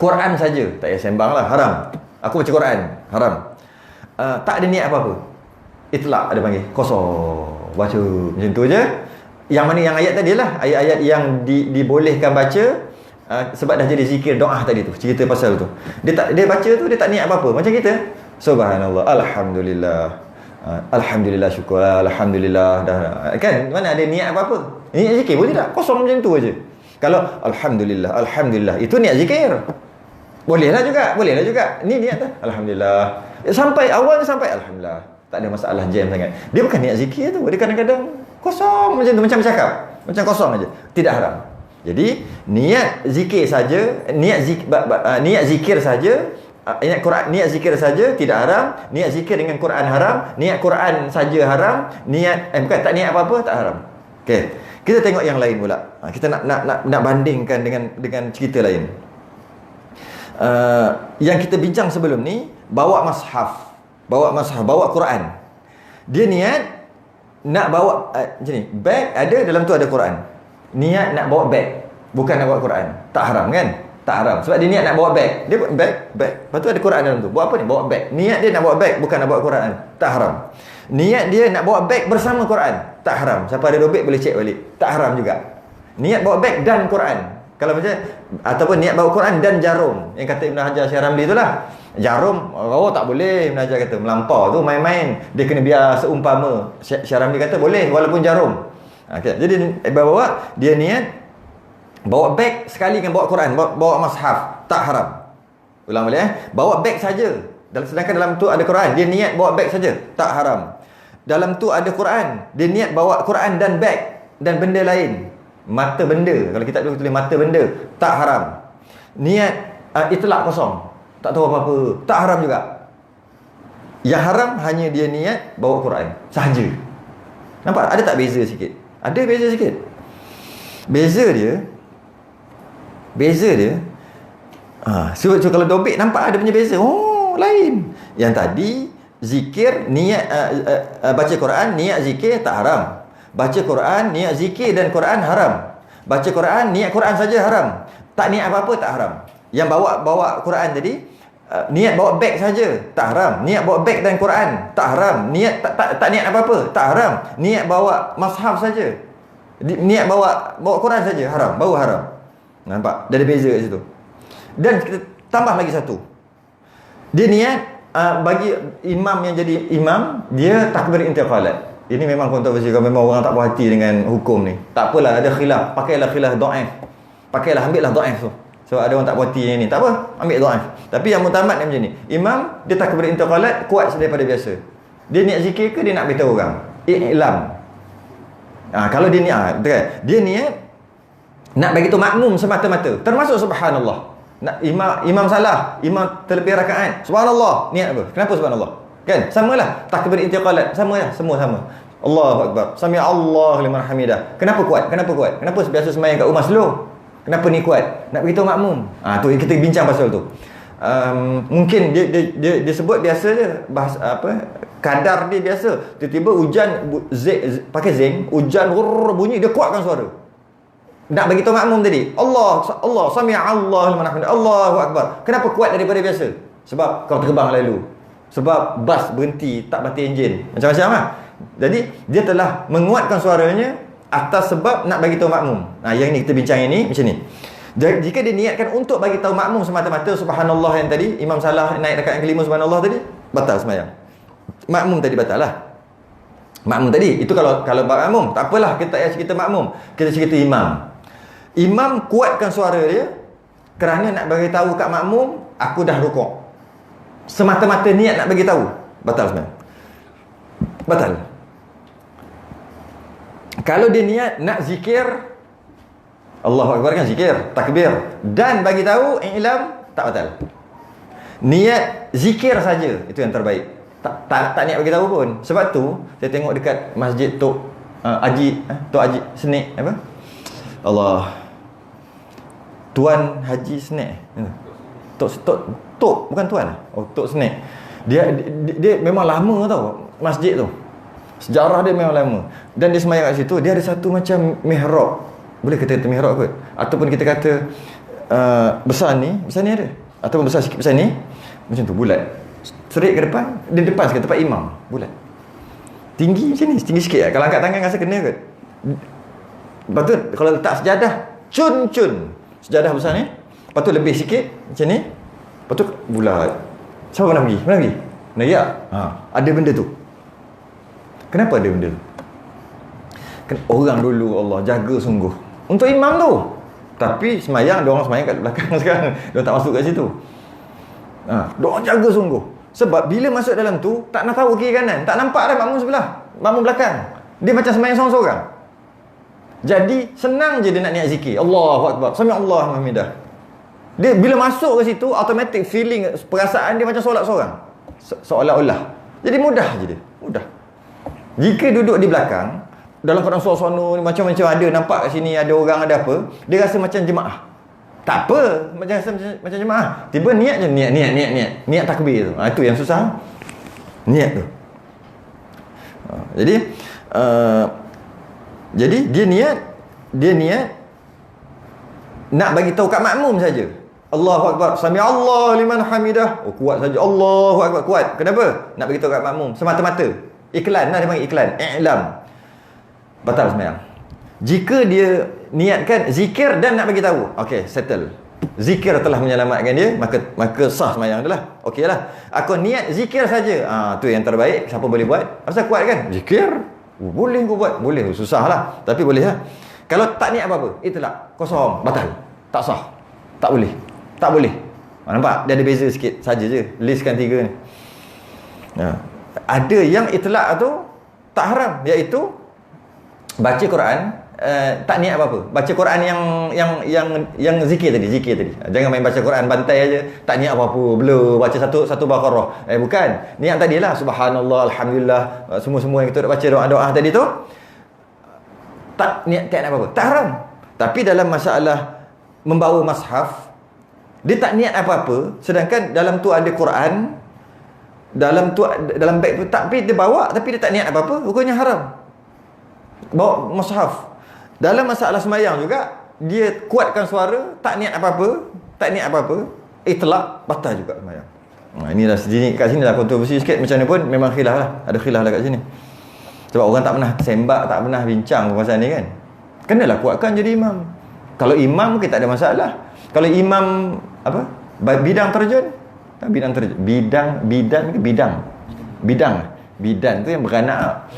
Quran saja, tak payah sembang lah, haram. Aku baca Quran, haram. Tak ada niat apa-apa. Itlaq ada panggil, kosong. Baca macam tu je. Yang mana yang ayat tadi lah, ayat-ayat yang dibolehkan baca sebab dah jadi zikir doa tadi tu, cerita pasal tu. Dia baca tu dia tak niat apa-apa. Macam kita, subhanallah, alhamdulillah. Alhamdulillah, syukur, alhamdulillah, dah kan, mana ada niat apa-apa. Niat zikir pun tidak, kosong macam tu aje. Kalau alhamdulillah itu niat zikir, bolehlah juga. Ni niat tu alhamdulillah, sampai awal sampai alhamdulillah, tak ada masalah jam sangat. Dia bukan niat zikir tu, dia kadang-kadang kosong macam tu, macam bercakap, macam kosong aja, tidak haram. Jadi niat zikir saja, niat zikir saja, niat zikir saja tidak haram. Niat zikir dengan Quran haram. Niat Quran saja haram. Bukan, tak niat apa-apa tak haram. Okey. Kita tengok yang lain pula. Kita nak bandingkan dengan cerita lain. Yang kita bincang sebelum ni, bawa mushaf, bawa Quran. Dia niat nak bawa macam ni, beg ada, dalam tu ada Quran. Niat nak bawa beg, bukan nak bawa Quran. Tak haram kan? Tak haram. Sebab dia niat nak bawa beg. Dia beg. Lepas tu ada Quran dalam tu. Buat apa ni? Bawa beg. Niat dia nak bawa beg, bukan nak bawa Quran. Tak haram. Niat dia nak bawa beg bersama Quran. Tak haram. Siapa ada dobek boleh cek balik. Tak haram juga. Niat bawa beg dan Quran. Kalau macam, ataupun niat bawa Quran dan jarum. Yang kata Ibn Hajar Syekh Ramli tu lah. Jarum, tak boleh. Ibn Hajar kata melampau tu main-main. Dia kena biar seumpama. Syekh Ramli kata boleh walaupun jarum. Okay. Jadi bawa, dia niat bawa beg sekali dengan bawa Quran, bawa mushaf, tak haram. Ulang balik bawa beg saja. Sedangkan dalam tu ada Quran, dia niat bawa beg saja, tak haram. Dalam tu ada Quran, dia niat bawa Quran dan beg dan benda lain. Mata benda, kalau kita tulis mata benda, tak haram. Niat itlaq kosong, tak tahu apa-apa, tak haram juga. Yang haram hanya dia niat bawa Quran sahaja. Nampak? Ada tak beza sikit? Ada beza sikit. Beza dia so kalau dobek nampak ada punya beza. Oh, lain. Yang tadi zikir, niat baca Quran, niat zikir tak haram. Baca Quran, niat zikir dan Quran haram. Baca Quran, niat Quran saja haram. Tak niat apa-apa tak haram. Yang bawa Quran tadi, niat bawa beg saja tak haram. Niat bawa beg dan Quran tak haram. Niat tak niat apa-apa tak haram. Niat bawa mushaf saja, niat bawa Quran saja haram, baru haram. Nampak? Dah ada beza kat situ. Dan kita tambah lagi satu. Dia niat bagi imam yang jadi imam, dia takbir intiqalat. Ini memang kontroversi, kalau memang orang tak puas hati dengan hukum ni. Tak apalah, ada khilaf. Pakailah khilaf dhaif. Ambillah dhaif tu. So ada orang tak puas hati yang ni. Tak apa, ambil dhaif. Tapi yang mutamat dia macam ni. Imam dia takbir intiqalat kuat daripada biasa. Dia niat zikir ke dia nak beritahu orang? I'lam. Kalau dia niat, betul kan? Dia niat nak bagi tu makmum semata-mata, termasuk subhanallah. Nak imam salah, imam terlebih rakaat, subhanallah, niat apa? Kenapa subhanallah? Kan? Samalah takbir intiqalat, sama lah, semua sama. Allahu akbar, sami Allah liman hamidah. Kenapa kuat? Kenapa biasa sembahyang kat rumah slow? Kenapa ni kuat? Nak beritahu makmum. Tu kita bincang pasal tu. Mungkin dia sebut biasa je, bahasa kadar dia biasa. Tiba-tiba hujan pakai zinc, hujan bunyi, dia kuatkan suara. Nak bagi tahu makmum tadi, Allah sami Allah liman hamidah, Allahu akbar. Kenapa kuat daripada biasa? Sebab kau terbang lalu. Sebab bas berhenti, tak mati enjin. Macam-macam lah. Jadi dia telah menguatkan suaranya atas sebab nak bagi tahu makmum. Yang ni kita bincang ini macam ni. Jika dia niatkan untuk bagi tahu makmum semata-mata subhanallah yang tadi, Imam salah naik rakaat yang kelima subhanallah tadi, batal sembahyang. Makmum tadi batal lah. Makmum tadi, itu kalau makmum, tak apalah kita cerita makmum, kita cerita imam. Imam kuatkan suara dia kerana nak bagi tahu kat makmum, aku dah rukuk. Semata-mata niat nak bagi tahu, batal sembahyang. Batal. Kalau dia niat nak zikir, Allahu Akbar kan zikir, takbir, dan bagi tahu i'lam, tak batal. Niat zikir saja itu yang terbaik. Tak niat bagi tahu pun. Sebab tu saya tengok dekat masjid Tok Haji Senik apa? Allah. Tuan Haji Senik. Tok bukan tuan. Tok Senik. Dia memang lama tau masjid tu. Sejarah dia memang lama. Dan dia sembahyang kat situ, dia ada satu macam mihrab. Boleh kita kata mihrab kot? Ataupun kita kata besar ni ada. Ataupun besar sikit besar ni, macam tu, bulat. Serik ke depan, dia depan sikit tempat imam, bulat. Tinggi macam ni, tinggi sikit lah. Kalau angkat tangan rasa kena kot. Lepas tu kalau letak sejadah, cun. Sejadah besar ni. Lepas tu lebih sikit macam ni. Lepas tu bulat. Siapa nak pergi? Mana pergi? Nak ya? Ada benda tu. Kenapa ada benda tu? Orang dulu Allah jaga sungguh untuk imam tu. Tapi semayang, diorang semayang kat belakang sekarang. Diorang tak masuk kat situ. Diorang jaga sungguh. Sebab bila masuk dalam tu, tak nak tahu kiri kanan. Tak nampak dah makmum sebelah, makmum belakang. Dia macam semayang seorang-seorang. Jadi senang je dia nak niat zikir. Allahu Akbar, Sami Allahu Hamidah. Dia bila masuk ke situ, automatic feeling, perasaan dia macam solat seorang. Seolah-olah. Jadi mudah je dia. Mudah. Jika duduk di belakang, dalam keadaan suasana macam-macam ada, nampak kat sini ada orang, ada apa, dia rasa macam jemaah. Tak apa, macam jemaah. Tiba niat je, niat takbir tu. Itu yang susah. Niat tu. Jadi dia niat nak bagi tahu kat makmum saja. Allahu Akbar, Sami Allah liman hamidah. Kuat saja, Allahu Akbar, kuat. Kenapa? Nak bagi tahu kat makmum semata-mata. Iklan lah dia panggil, iklan, i'lam. Batal sembahyang. Jika dia niatkan zikir dan nak bagi tahu, okey, settle. Zikir telah menyelamatkan dia, maka sah sembahyang dia lah. Okeylah. Aku niat zikir saja. Tu yang terbaik. Siapa boleh buat? Pasal kuat kan? Zikir. Boleh kau buat. Boleh. Susahlah. Tapi boleh lah. Kalau tak niat apa-apa, itulah kosong, batal. Tak sah. Tak boleh. Tak boleh. Nampak? Dia ada beza sikit saja je. Listkan 3 ni. Ada yang itlak tu tak haram, iaitu baca Quran tak niat apa-apa. Baca Quran yang zikir tadi. Jangan main baca Quran bantai aja, tak niat apa-apa, blur baca satu Baqarah. Bukan. Niat tadilah subhanallah, alhamdulillah, semua yang kita baca doa-doa tadi tu. Tak niat apa-apa. Tak haram. Tapi dalam masalah membawa mushaf, dia tak niat apa-apa, sedangkan dalam tu ada Quran, dalam beg tu, tapi dia bawa tapi dia tak niat apa-apa, hukumnya haram. Bawa mushaf. Dalam masalah sembahyang juga, dia kuatkan suara, tak niat apa-apa, itlak, batal juga sembahyang. Inilah kat sini lah kontroversi sikit. Macam ni pun memang khilaf lah. Ada khilaf lah kat sini. Sebab orang tak pernah sembak, tak pernah bincang pasal ni kan. Kenalah kuatkan jadi imam. Kalau imam mungkin tak ada masalah. Kalau imam apa? Bidang terjun Bidan tu yang beranak.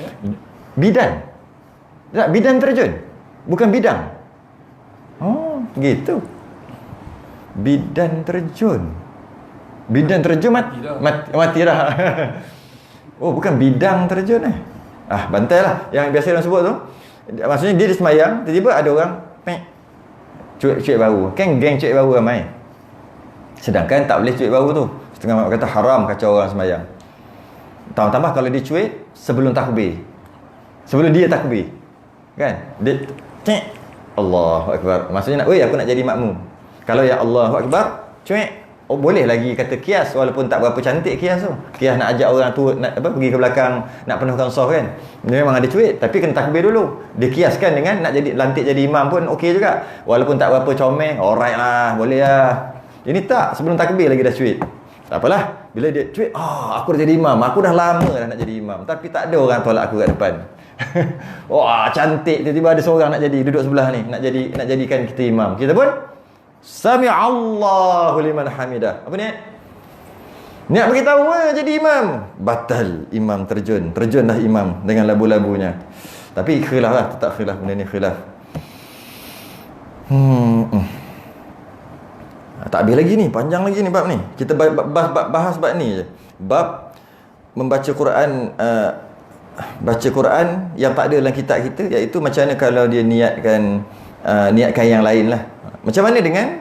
Bidan terjun, bukan bidang. Oh, gitu. Bidan terjun mati dah. Oh, bukan bidang terjun bantai lah yang biasa orang sebut tu. Maksudnya dia sembahyang, tiba-tiba ada orang cuik bau. Kan geng cuik bau ramai. Sedangkan tak boleh cuik bau tu. Setengah mak kata haram kacau orang sembahyang. Tambah kalau dia cuik sebelum takbir. Sebelum dia takbir. Kan? Dia Allahu Akbar. Maksudnya aku nak jadi makmum. Kalau ya Allahu Akbar, cuik. Boleh lagi kata kias, walaupun tak berapa cantik kias tu. Kias nak ajak orang tu pergi ke belakang, nak penuhkan saf kan. Dia memang ada cuit, tapi kena takbir dulu. Dia kiaskan dengan nak jadi lantik jadi imam pun okey juga. Walaupun tak berapa comel, alright lah, boleh lah. Ini tak, sebelum takbir lagi dah cuit. Tak apalah. Bila dia cuit, aku dah jadi imam. Aku dah lama dah nak jadi imam. Tapi tak ada orang tolak aku kat depan. Wah, cantik. Tiba-tiba ada seorang nak jadi, duduk sebelah ni. Nak jadikan kita imam. Kita pun, Sami'allahu liman hamidah. Apa niat? Niat beritahu jadi imam. Batal imam terjun. Terjunlah imam dengan labu-labunya. Tapi khilaf lah. Tetap khilaf. Benda ni khilaf. Tak habis lagi ni, panjang lagi ni bab ni. Kita bahas bab ni je. Bab membaca Quran, baca Quran yang tak ada dalam kitab kita, iaitu macam mana kalau dia niatkan yang lain lah. Macam mana dengan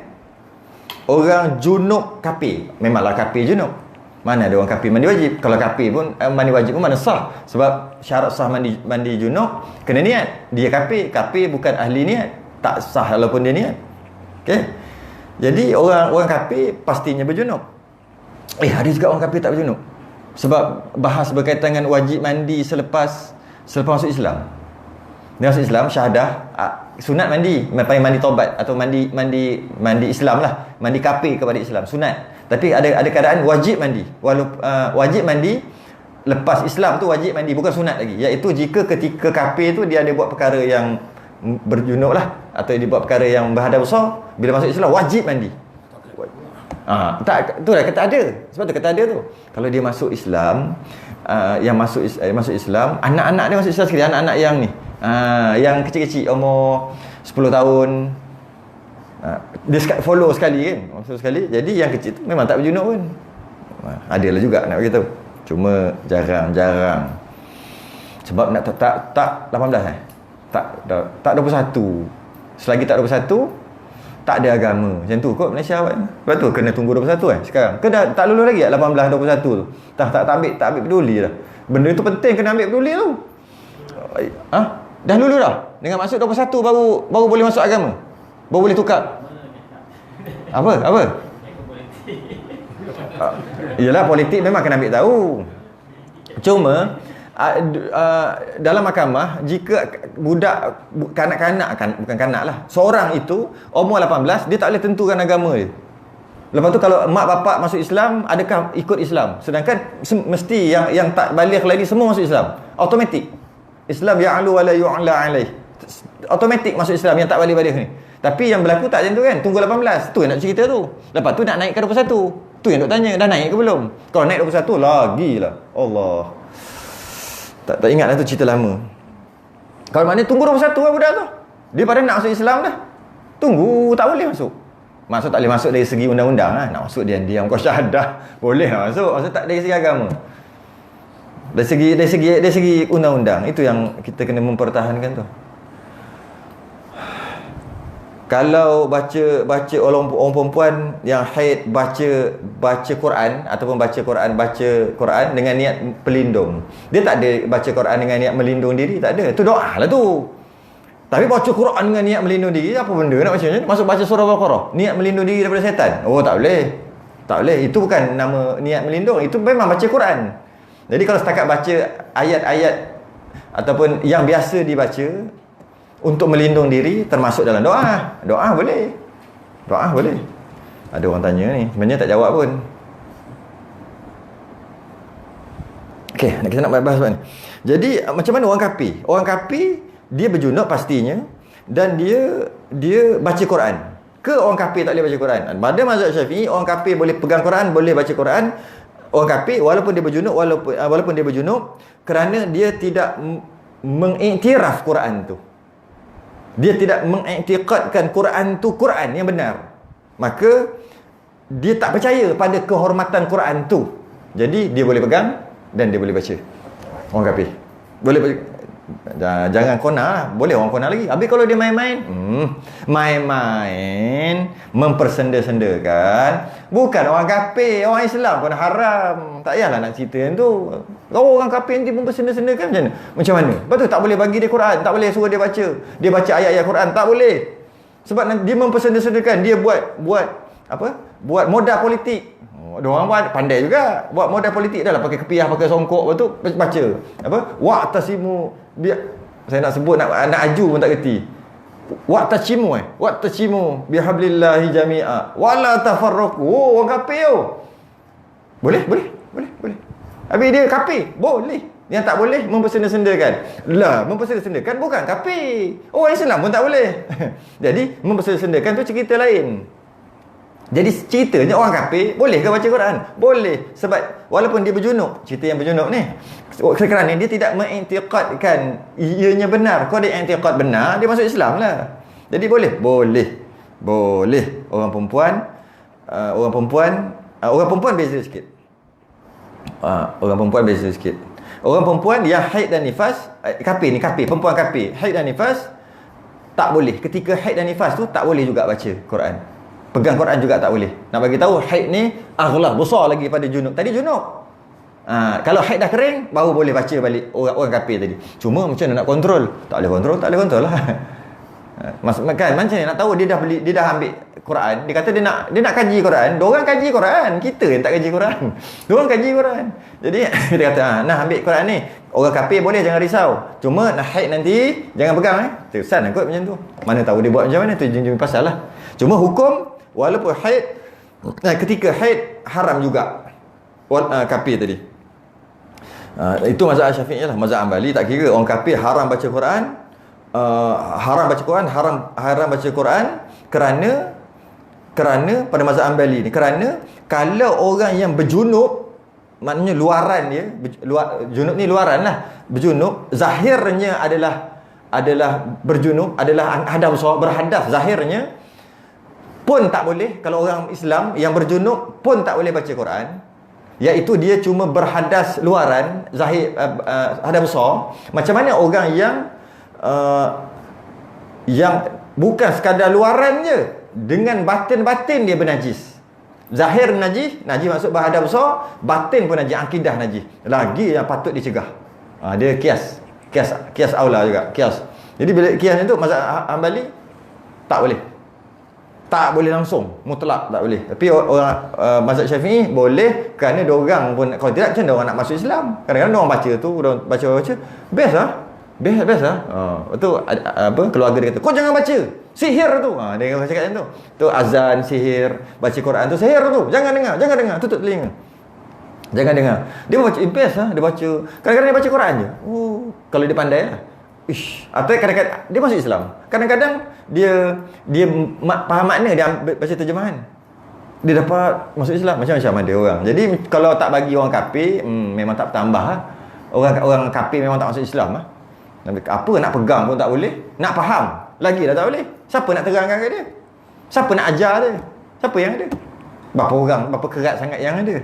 orang junub kafir? Memanglah kafir junub. Mana ada orang kafir mandi wajib? Kalau kafir pun mandi wajib pun mana sah? Sebab syarat sah mandi junub kena niat. Dia kafir bukan ahli niat. Tak sah walaupun dia niat. Okey. Jadi orang kafir pastinya berjunub. Ada juga orang kafir tak berjunub. Sebab bahas berkaitan dengan wajib mandi selepas masuk Islam. Dia masuk Islam, syahadah, sunat mandi, mandi taubat atau mandi Islam lah, mandi kafir kepada Islam, sunat. Tapi ada keadaan wajib mandi. Wajib mandi lepas Islam tu wajib mandi, bukan sunat lagi. Iaitu jika ketika kafir tu dia ada buat perkara yang berjunub lah, atau dia buat perkara yang berhadas besar, bila masuk Islam wajib mandi. Tak, tu lah kata ada. Sebab tu kata ada tu. Kalau dia masuk Islam, yang masuk Islam, anak-anak dia masuk Islam sekali, anak-anak yang ni, yang kecil-kecil umur 10 tahun, dia follow sekali kan, masuk sekali. Jadi yang kecil tu memang tak berjunub pun. Adalah juga nak beritahu. Cuma jarang-jarang. Sebab nak tak 18 tak 21. Selagi tak 21, tak ada agama. Macam tu kot Malaysia awak. Lepas tu kena tunggu 21 sekarang. Kena tak lulus lagi 18 21 tu. Tak ambil peduli dah. Benda tu penting, kena ambil peduli tu. Dah lulus dah. Dengan maksud 21 baru boleh masuk agama. Baru boleh tukar. Apa? Yalah, politik memang kena ambil tahu. Cuma dalam mahkamah, jika budak kanak-kanak, bukan kanak lah, seorang itu umur 18, dia tak boleh tentukan agama dia. Lepas tu kalau mak bapak masuk Islam, adakah ikut Islam? Sedangkan mesti yang tak baligh lagi semua masuk Islam. Automatik Islam ya'lu wa la yu'la alaih. Automatik masuk Islam yang tak baligh ni. Tapi yang berlaku tak macam tu kan. Tunggu 18. Tu yang nak cerita tu. Lepas tu nak naik ke 21. Tu yang nak tanya, dah naik ke belum? Kalau naik 21 lagilah. Allah. Tak ingat lah tu cerita lama. Kalau maknanya tunggu 21 lah budak tu. Dia pada nak masuk Islam dah. Tunggu, tak boleh masuk. Maksud tak boleh masuk dari segi undang-undang lah. Nak masuk diam-diam kau syahadah, boleh lah masuk. Maksud tak dari segi agama. Dari segi undang-undang, itu yang kita kena mempertahankan tu. Kalau baca orang perempuan yang haid baca Quran ataupun baca Quran dengan niat pelindung. Dia tak ada baca Quran dengan niat melindung diri, tak ada. Itu doa lah tu. Tapi baca Quran dengan niat melindung diri, apa benda nak baca? Masuk baca surah Al-Baqarah, niat melindung diri daripada setan. Oh, tak boleh. Tak boleh. Itu bukan nama niat melindung, itu memang baca Quran. Jadi kalau setakat baca ayat-ayat ataupun yang biasa dibaca untuk melindung diri, termasuk dalam doa. Doa boleh. Ada orang tanya ni, sebenarnya tak jawab pun. Okey, kita nak bahas ni. Jadi macam mana orang kafir? Orang kafir dia berjunub pastinya, dan dia baca Quran. Ke orang kafir tak boleh baca Quran? Pada mazhab Syafi'i, orang kafir boleh pegang Quran, boleh baca Quran. Orang kafir walaupun dia berjunub kerana dia tidak mengiktiraf Quran tu. Dia tidak mengiktikadkan Quran tu Quran yang benar. Maka dia tak percaya pada kehormatan Quran tu. Jadi dia boleh pegang dan dia boleh baca. Orang kafir boleh baca. Jangan kona lah. Boleh orang kona lagi. Habis kalau dia main-main, mempersenda-sendakan, bukan orang kafir, orang Islam pun haram. Tak payahlah nak cerita yang tu. Orang kafir nanti mempersenda-sendakan macam mana? Lepas tu tak boleh bagi dia Quran, tak boleh suruh dia baca. Dia baca ayat-ayat Quran, tak boleh. Sebab dia mempersenda-sendakan, dia buat apa? Buat modal politik. Diorang buat pandai juga. Buat modal politik dah lah, pakai kepiah, pakai songkok, lepas tu baca apa? Wa'tasimu saya nak sebut nak aju pun tak kerti. Wa'tasimu bihablillahi jami'a wa la tafarraqu. Orang kafir tu. Boleh. Habis dia kafir, boleh. Yang tak boleh mempersenda-sendakan. Lah, mempersenda-sendakan bukan kafir. Orang Islam pun tak boleh. Jadi mempersenda-sendakan tu cerita lain. Jadi ceritanya orang kafir boleh ke baca Quran? Boleh. Sebab walaupun dia berjunub, cerita yang berjunub ni, kerana dia tidak mengiktikadkan ianya benar. Kalau dia iktikad benar, dia masuk Islam lah. Jadi boleh. Orang perempuan beza sikit. Orang perempuan yang haid dan nifas, kafir, perempuan kafir, haid dan nifas tak boleh. Ketika haid dan nifas tu tak boleh juga baca Quran. Pegang Quran juga tak boleh. Nak bagi tahu haid ni aghlab, besar lagi pada junub. Tadi junub. Kalau haid dah kering baru boleh baca balik orang kafir tadi. Cuma macam mana nak kontrol? Tak boleh kontrol lah. Kan macam ni nak tahu dia dah ambil Quran, dia kata dia nak kaji Quran, diorang kaji Quran, kita yang tak kaji Quran. Diorang kaji Quran. Jadi dia kata nak ambil Quran ni, orang kafir boleh, jangan risau. Cuma nak haid nanti jangan pegang Terusan kot macam tu. Mana tahu dia buat macam mana tu jenis pasal lah. Cuma hukum walaupun haid, ketika haid haram juga kafir tadi. Itu mazhab Syafi'i lah. Mazhab Hanbali tak kira orang kafir haram baca Quran. Haram baca Quran kerana pada mazhab Hanbali ni, kerana kalau orang yang berjunub, maknanya luaran dia, junub ni luaran lah, berjunub zahirnya adalah berjunub, adalah hadas besar, berhadas zahirnya pun tak boleh. Kalau orang Islam yang berjunub pun tak boleh baca Quran, iaitu dia cuma berhadas luaran, zahir hadas besar. Macam mana orang yang bukan sekadar luaran je, dengan batin dia bernajis. Zahir najis maksud berhadas besar, batin pun najis, akidah najis. Lagi yang patut dicegah. Dia kias aula juga, kias. Jadi bila kias itu mazhab Hanbali tak boleh langsung mutlak, tak boleh. Tapi orang mazhab Syafi'i boleh, kerana diorang pun kalau tidak macam mana orang nak masuk Islam. Kadang-kadang orang baca best lah. Best lah. Itu keluarga dia kata, kau jangan baca, sihir tu. Dia cakap macam tu. Tu azan sihir, baca Quran tu sihir tu. Jangan dengar, tutup telinga. Jangan dengar. Dia baca best lah, dia baca. Kadang-kadang dia baca Quran je. Kalau dia pandai lah. Atau kadang-kadang dia masuk Islam. Kadang-kadang dia faham makna, dia baca terjemahan, dia dapat masuk Islam. Macam-macam ada orang. Jadi kalau tak bagi orang kafir, memang tak bertambah lah. Orang kafir memang tak masuk Islam lah. Apa nak pegang pun tak boleh, nak faham lagi dah tak boleh. Siapa nak terangkan kat dia? Siapa nak ajar dia? Siapa yang ada? Berapa kerat sangat yang ada.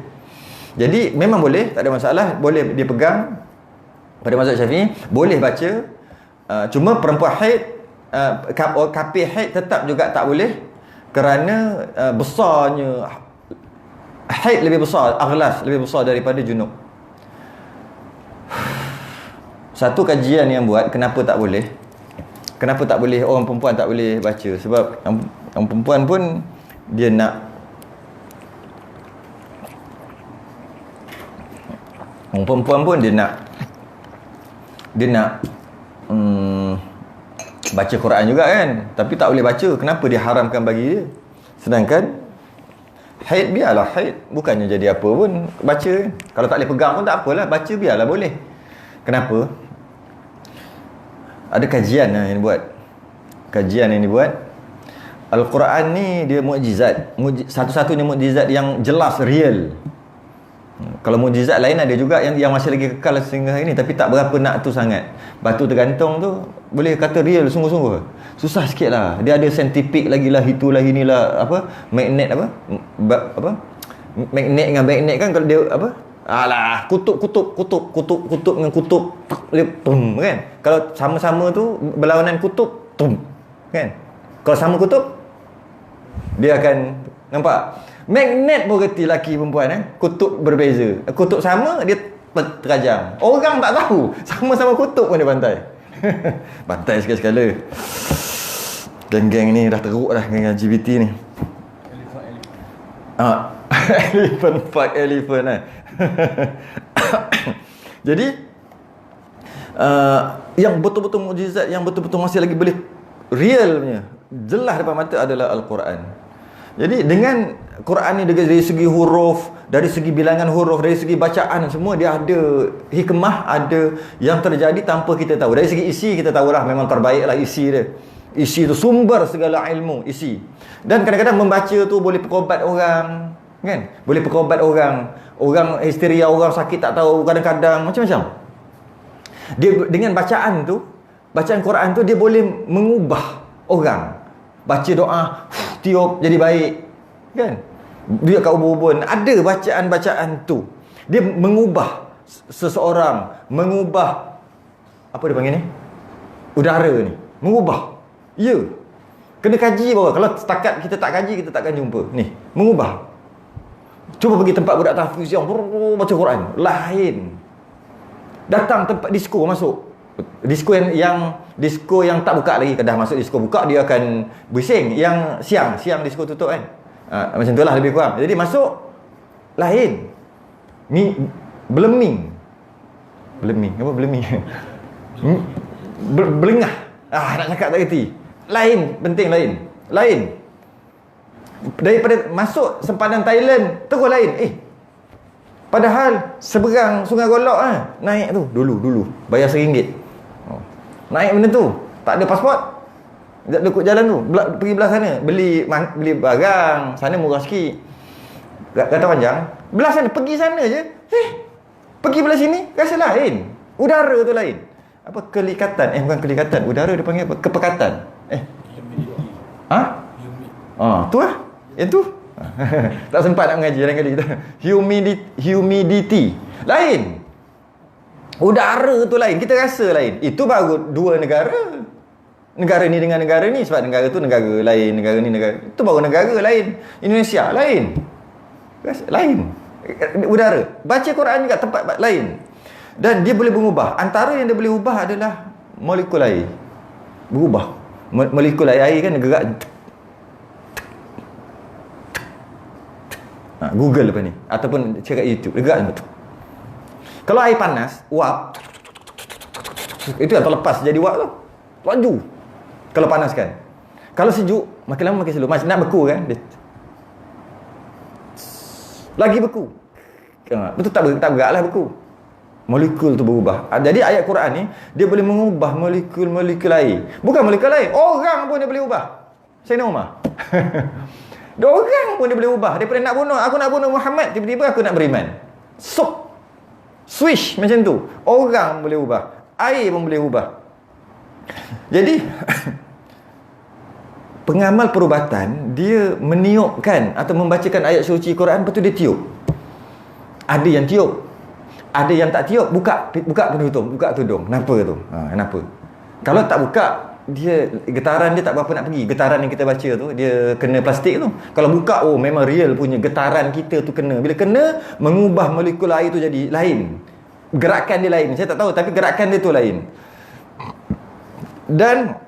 Jadi memang boleh, tak ada masalah, boleh dia pegang. Pada mazhab Syafi'i boleh baca. Cuma perempuan haid, kafir haid tetap juga tak boleh, kerana besarnya haid lebih besar, aghlas lebih besar daripada junub. Satu kajian yang buat kenapa tak boleh orang perempuan tak boleh baca, sebab orang perempuan pun dia nak baca Quran juga kan, tapi tak boleh baca. Kenapa dia haramkan bagi dia? Sedangkan haid biarlah haid, bukannya jadi apa pun baca. Kalau tak boleh pegang pun tak apalah, baca biarlah boleh. Kenapa? Ada kajian yang dibuat. Al-Quran ni dia mukjizat. Satu-satunya mukjizat yang jelas, real. Kalau mukjizat lain ada juga yang masih lagi kekal sehingga hari ni, tapi tak berapa nak tu sangat. Batu tergantung tu boleh kata real sungguh-sungguh. Susah sikit lah. Dia ada saintifik lagi lah, itulah inilah, magnet magnet dengan magnet kan, kalau dia kutub dengan kutub dia kan. Kalau sama-sama tu berlawanan kutub kan. Kalau sama kutub dia akan nampak. Magnet pun reti laki perempuan kutub berbeza. Kutub sama dia terajam. Orang tak tahu, sama-sama kutub pun dia bantai. Bantai sekali-sekala. Geng-geng ni dah teruk dah dengan LGBT ni. Elephant fuck elephant Jadi yang betul-betul mukjizat, yang betul-betul masih lagi boleh real punya, jelas depan mata adalah Al-Quran. Jadi dengan Quran ni dari segi huruf, dari segi bilangan huruf, dari segi bacaan, semua dia ada hikmah, ada yang terjadi tanpa kita tahu. Dari segi isi kita tahulah memang terbaiklah isi dia. Isi tu sumber segala ilmu, isi. Dan kadang-kadang membaca tu boleh perobat orang, kan? Boleh perobat orang. Orang histeria, orang sakit tak tahu, kadang-kadang macam-macam. Dia dengan bacaan tu, bacaan Quran tu dia boleh mengubah orang. Baca doa, tiup jadi baik, kan? Dia kat ubun-ubun ada bacaan-bacaan tu. Dia mengubah seseorang, mengubah apa dia panggil ni? Udara ni, mengubah. Ya. Kena kaji baru. Kalau setakat kita tak kaji, kita takkan jumpa. Ni, mengubah. Cuba pergi tempat budak tahfiz yang baca Quran, lain. Datang tempat disko masuk. Disko yang tak buka lagi, kedah masuk disko buka dia akan bising. Yang siang disko tutup kan. Macam itulah lebih kurang. Jadi masuk lain. Beleming apa beleming? Belengah. Nak cakap tak kerti. Lain, penting lain. Daripada masuk sempadan Thailand terus lain. Padahal seberang Sungai Golok naik tu dulu bayar RM1. Naik benda tu, tak ada pasport. Tak ada ikut jalan tu, pergi belah sana beli barang, sana murah sikit. Kata panjang, belah sana, pergi sana je. Pergi belah sini rasa lain. Udara tu lain. Apa kelikatan? Bukan kelikatan, udara dia panggil apa? Kepekatan. Tu lah. Yang tu. Tak sempat nak mengaji lain kali kita. Humidity. Lain. Udara tu lain. Kita rasa lain. Itu baru dua negara. Negara ni dengan negara ni. Sebab negara tu negara lain. Negara ni negara. Itu baru negara lain. Indonesia lain. Lain. Udara. Baca Quran juga tempat lain. Dan dia boleh mengubah. Antara yang dia boleh ubah adalah molekul air. Berubah. Molekul air kan dia gerak. Google lepas ni ataupun cakap YouTube dia gerak macam tu. Kalau air panas uap itu yang terlepas jadi uap tu laju kalau panas kan. Kalau sejuk makin lama makin slow. Macam nak beku kan dia lagi beku. Betul tak bergerak lah beku. Molekul tu berubah. Jadi ayat Quran ni dia boleh mengubah molekul air. Bukan molekul air, orang pun dia boleh ubah. Saya nak Umar. Dia orang pun dia boleh ubah. Daripada nak bunuh, aku nak bunuh Muhammad, tiba-tiba aku nak beriman. Swish macam tu. Orang boleh ubah. Air pun boleh ubah. Jadi pengamal perubatan dia meniupkan atau membacakan ayat suci Quran, lepas tu dia tiup. Ada yang tiup, ada yang tak tiup. Buka penutup, buka tudung. Kenapa tu? Kenapa? Kalau tak buka, dia getaran dia tak berapa nak pergi. Getaran yang kita baca tu dia kena plastik tu. Kalau buka, memang real punya getaran kita tu kena. Bila kena, mengubah molekul air tu jadi lain. Gerakan dia lain. Saya tak tahu tapi gerakan dia tu lain. Dan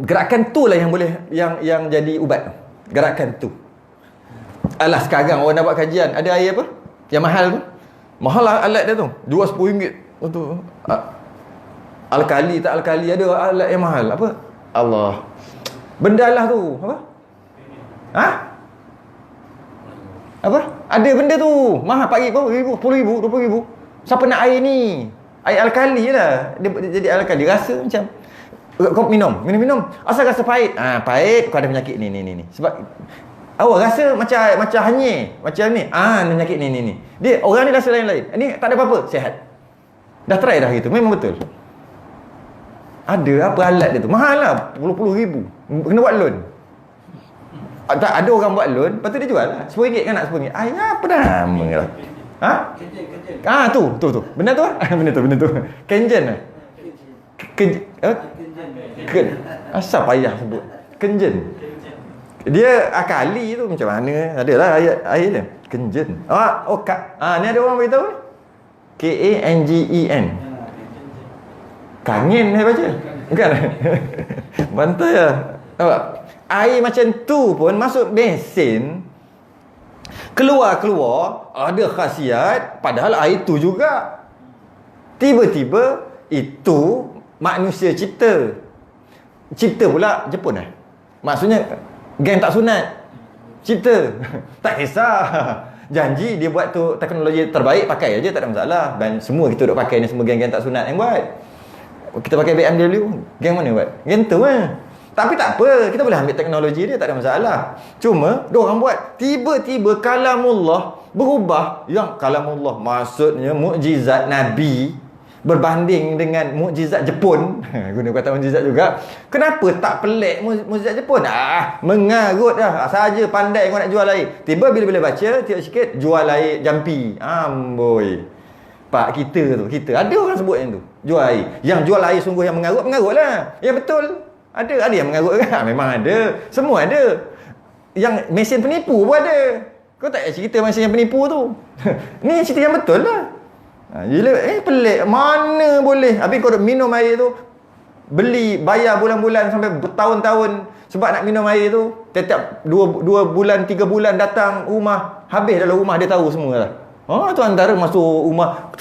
gerakan tu lah yang boleh yang jadi ubat. Gerakan tu. Alah sekarang orang nak buat kajian, ada air apa? Yang mahal tu. Mahal lah alat dia tu. Jual RM10 tu. Alkali tak alkali, ada alat yang mahal. Apa? Allah. Benda lah tu. Apa? Apa? Ada benda tu. Mahal pagi berapa? RM1,000, RM10,000, RM20,000. Siapa nak air ni? Air alkali je lah. Dia jadi alkali. Rasa macam kau minum. Asal rasa pahit. Pahit kau ada penyakit ni. Sebab awak rasa macam hanyir. Macam ni. Penyakit ni. Dia orang ni rasa lain-lain. Ni tak ada apa-apa. Sihat. Dah try dah gitu. Memang betul. Ada apa alat dia tu? Mahal lah. Puluh ribu. Kena buat loan. Ada orang buat loan, lepas tu dia jual lah. RM10 kan nak RM10. Apa nama lah? Tu. Benda tu lah. Benda tu. Kenjen lah. Asal payah sebut. Kenjen. Dia akali tu macam mana? Adalah ayat dia. Kenjen. Ni ada orang beritahu. Kangen. Kangen saya baca. Bukan? Bantai lah. Air macam tu pun masuk mesin. Keluar ada khasiat. Padahal air tu juga. Tiba-tiba itu manusia cipta pula Jepun Maksudnya geng tak sunat. Cipta. Tak kisah. Janji dia buat tu teknologi terbaik, pakai aja, tak ada masalah. Dan semua kita duk pakai ni, semua geng-geng tak sunat yang buat. Kita pakai BMW, geng mana buat? Geng tu kan. Tapi tak apa, kita boleh ambil teknologi dia, tak ada masalah. Cuma diorang buat tiba-tiba kalamullah berubah. Yang kalamullah maksudnya mukjizat Nabi berbanding dengan mukjizat Jepun. Guna kata mukjizat juga. Kenapa tak pelik mukjizat Jepun? Mengarut dah. Saja pandai kau nak jual air. Tiba bila baca, tiap sikit jual air jampi. Amboi. Pak kita ada orang sebut yang tu. Jual air. Yang jual air sungguh yang mengarutlah. Ya betul. Ada yang mengarut kan? Memang ada. Semua ada. Yang mesin penipu pun ada. Kau tak cerita mesin yang penipu tu. Ni cerita yang betul lah. Pelik. Mana boleh. Habis kau minum air tu, beli, bayar bulan-bulan sampai bertahun-tahun sebab nak minum air tu. Setiap 2 bulan, 3 bulan datang rumah. Habis dalam rumah dia tahu semua lah. Tu antara masuk rumah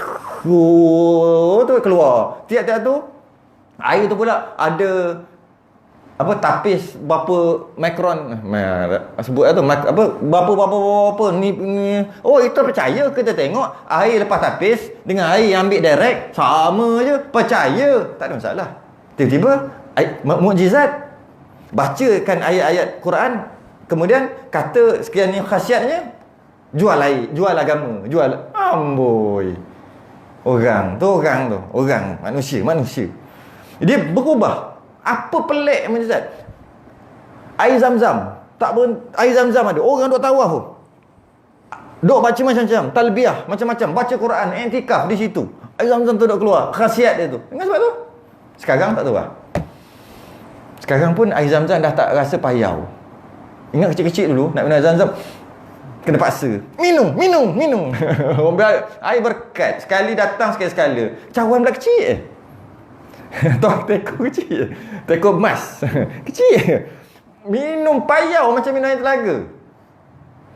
tu keluar. Tiap-tiap tu air tu pula ada tapis berapa mikron, sebut tu berapa ni. Itu percaya kita tengok air lepas tapis dengan air yang ambil direct sama je, percaya, tak ada masalah. Tiba-tiba mukjizat, bacakan ayat-ayat Quran, kemudian kata sekian ni khasiatnya, jual air, jual agama, jual. Amboi. Orang manusia. Dia berubah. Apa pelik mukjizat? Air Zam-Zam. Air Zam-Zam ada. Orang duk tawaf tu. Duk baca macam-macam, talbiyah macam-macam, baca Quran, i'tikaf di situ. Air Zam-Zam tu duk keluar, khasiat dia tu. Dengan sebab tu. Sekarang tak tahu lah. Sekarang pun air Zam-Zam dah tak rasa payau. Ingat kecil-kecil dulu nak minum air Zam-Zam, kena paksa. Minum. Air berkat. Sekali datang, sekali. Cawan pula kecil. Teko kecil. Teko emas. Kecil. Minum payau macam minum air telaga.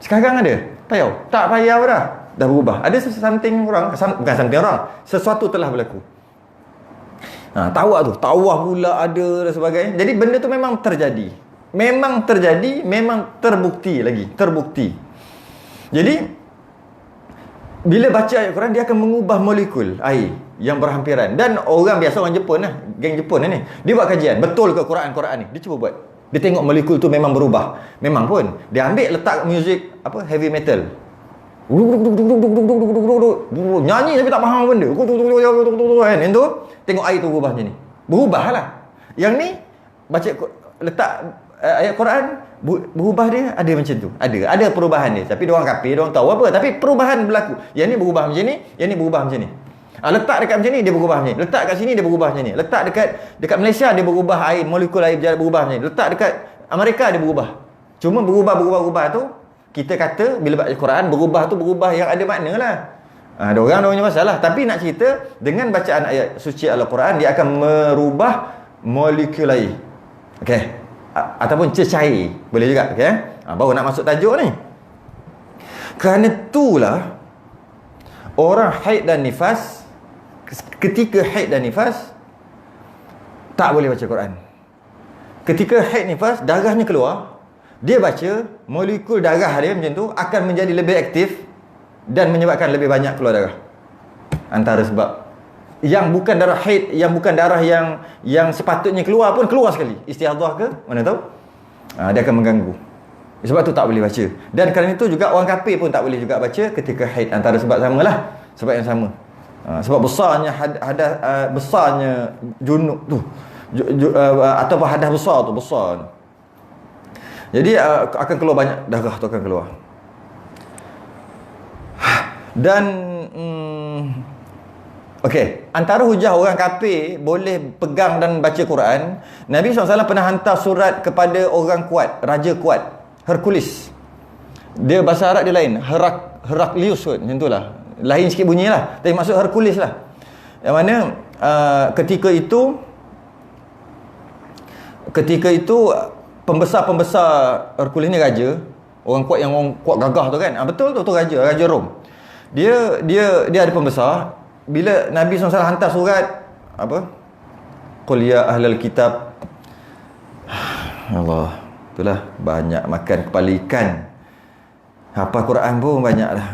Sekarang ada payau? Tak payau dah. Dah berubah. Ada something orang, bukan something orang, sesuatu telah berlaku. Tawaf tu. Tawaf pula ada dan sebagainya. Jadi benda tu memang terjadi. Memang terbukti lagi. Jadi bila baca ayat Quran, dia akan mengubah molekul air yang berhampiran. Dan orang biasa, orang Jepun lah, geng Jepun ni, dia buat kajian, betul ke Quran ni, dia cuba buat. Dia tengok molekul tu memang berubah. Memang pun dia ambil letak muzik heavy metal, nyanyi tapi tak faham benda kan. Yang tu tengok air tu berubah macam ni. Berubah lah. Yang ni baca letak ayat Quran, berubah dia ada macam tu. Ada perubahan dia. Tapi diorang kafir, diorang tahu apa, tapi perubahan berlaku. Yang ni berubah macam ni, yang ni berubah macam ni. Letak dekat macam ni, dia berubah macam ni. Letak kat sini, dia berubah macam ni. Letak dekat Malaysia, dia berubah air, molekul air berubah macam ni. Letak dekat Amerika, dia berubah. Cuma berubah tu, kita kata bila baca Quran, berubah yang ada makna lah. Ada orang punya masalah. Tapi nak cerita, dengan bacaan ayat suci Al-Quran, dia akan merubah molekul air. Okey. Ataupun cecair. Boleh juga. Okay? Baru nak masuk tajuk ni. Kerana itulah orang haid dan nifas, ketika haid dan nifas tak boleh baca Quran. Ketika haid nifas, darahnya keluar, dia baca, molekul darah dia macam tu akan menjadi lebih aktif dan menyebabkan lebih banyak keluar darah. Antara sebab yang bukan darah haid, yang bukan darah yang sepatutnya keluar pun keluar sekali. Istihadhah ke, mana tahu. Dia akan mengganggu. Sebab tu tak boleh baca. Dan kerana itu juga orang kafir pun tak boleh juga baca ketika haid. Antara sebab samalah. Sebab yang sama. Sebab besarnya besarnya junub tu, ataupun hadas besar tu, besar. Jadi akan keluar banyak darah tu akan keluar. Dan okey, antara hujah orang kafir boleh pegang dan baca Quran, Nabi SAW pernah hantar surat kepada orang kuat, raja kuat, Hercules. Dia bahasa Arab dia lain, Heraklius kot, macam itulah. Lain sikit bunyi lah, tapi maksud Hercules lah. Yang mana ketika itu pembesar-pembesar Hercules ni raja, orang kuat yang orang kuat gagah tu kan. Betul tu raja Rom. Dia ada pembesar. Bila Nabi SAW hantar surat Qul ya ahlal kitab, Allah, itulah banyak makan kepala ikan. Hafal Quran pun banyak dah.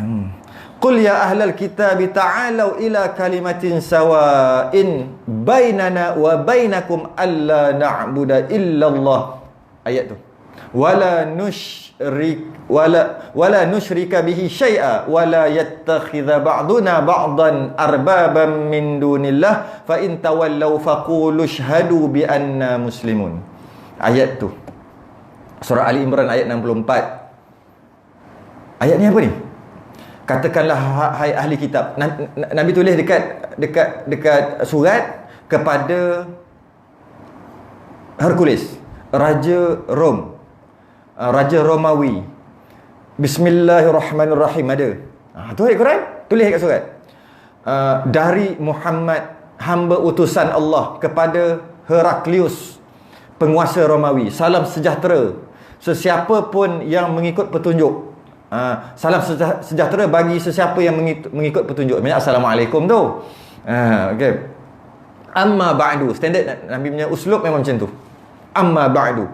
Qul ya ahlal kitab ta'alu ila kalimatin sawa'in bainana wa bainakum alla na'budu illallah. Ayat tu. Wala nusyrika bihi syai'a wala yattakhidha ba'duna ba'dan arbaban min dunillah fa in tawallaw faqulu syhadu bi anna muslimun. Ayat tu. Surah Ali Imran ayat 64. Ayat ni apa ni? Katakanlah hai ahli kitab. Nabi tulis dekat surat kepada Hercules, raja Rom, raja Romawi. Bismillahirrahmanirrahim ada. Tu ayat Quran, tulis dekat surat. Dari Muhammad, hamba utusan Allah, kepada Heraklius, penguasa Romawi. Salam sejahtera sesiapa pun yang mengikut petunjuk. Salam sejahtera bagi sesiapa yang mengikut petunjuk. Maksudnya Assalamualaikum tu. Okay. Amma ba'du. Standard Nabi punya uslub memang macam tu. Amma ba'du.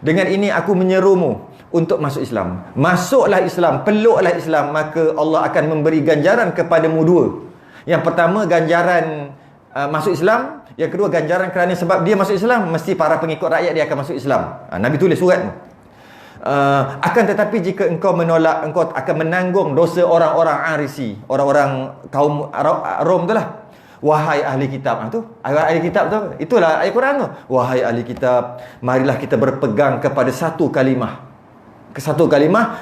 Dengan ini aku menyerumu untuk masuk Islam. Masuklah Islam, peluklah Islam, maka Allah akan memberi ganjaran kepadamu dua. Yang pertama ganjaran masuk Islam. Yang kedua ganjaran kerana sebab dia masuk Islam, mesti para pengikut rakyat dia akan masuk Islam. Nabi tulis surat tu. Akan tetapi jika engkau menolak, engkau akan menanggung dosa orang-orang Arisi, orang-orang kaum Rom tu lah. Wahai ahli kitab, tu ahli kitab tu, itulah ayat Quran tu. Wahai ahli kitab, marilah kita berpegang kepada satu kalimah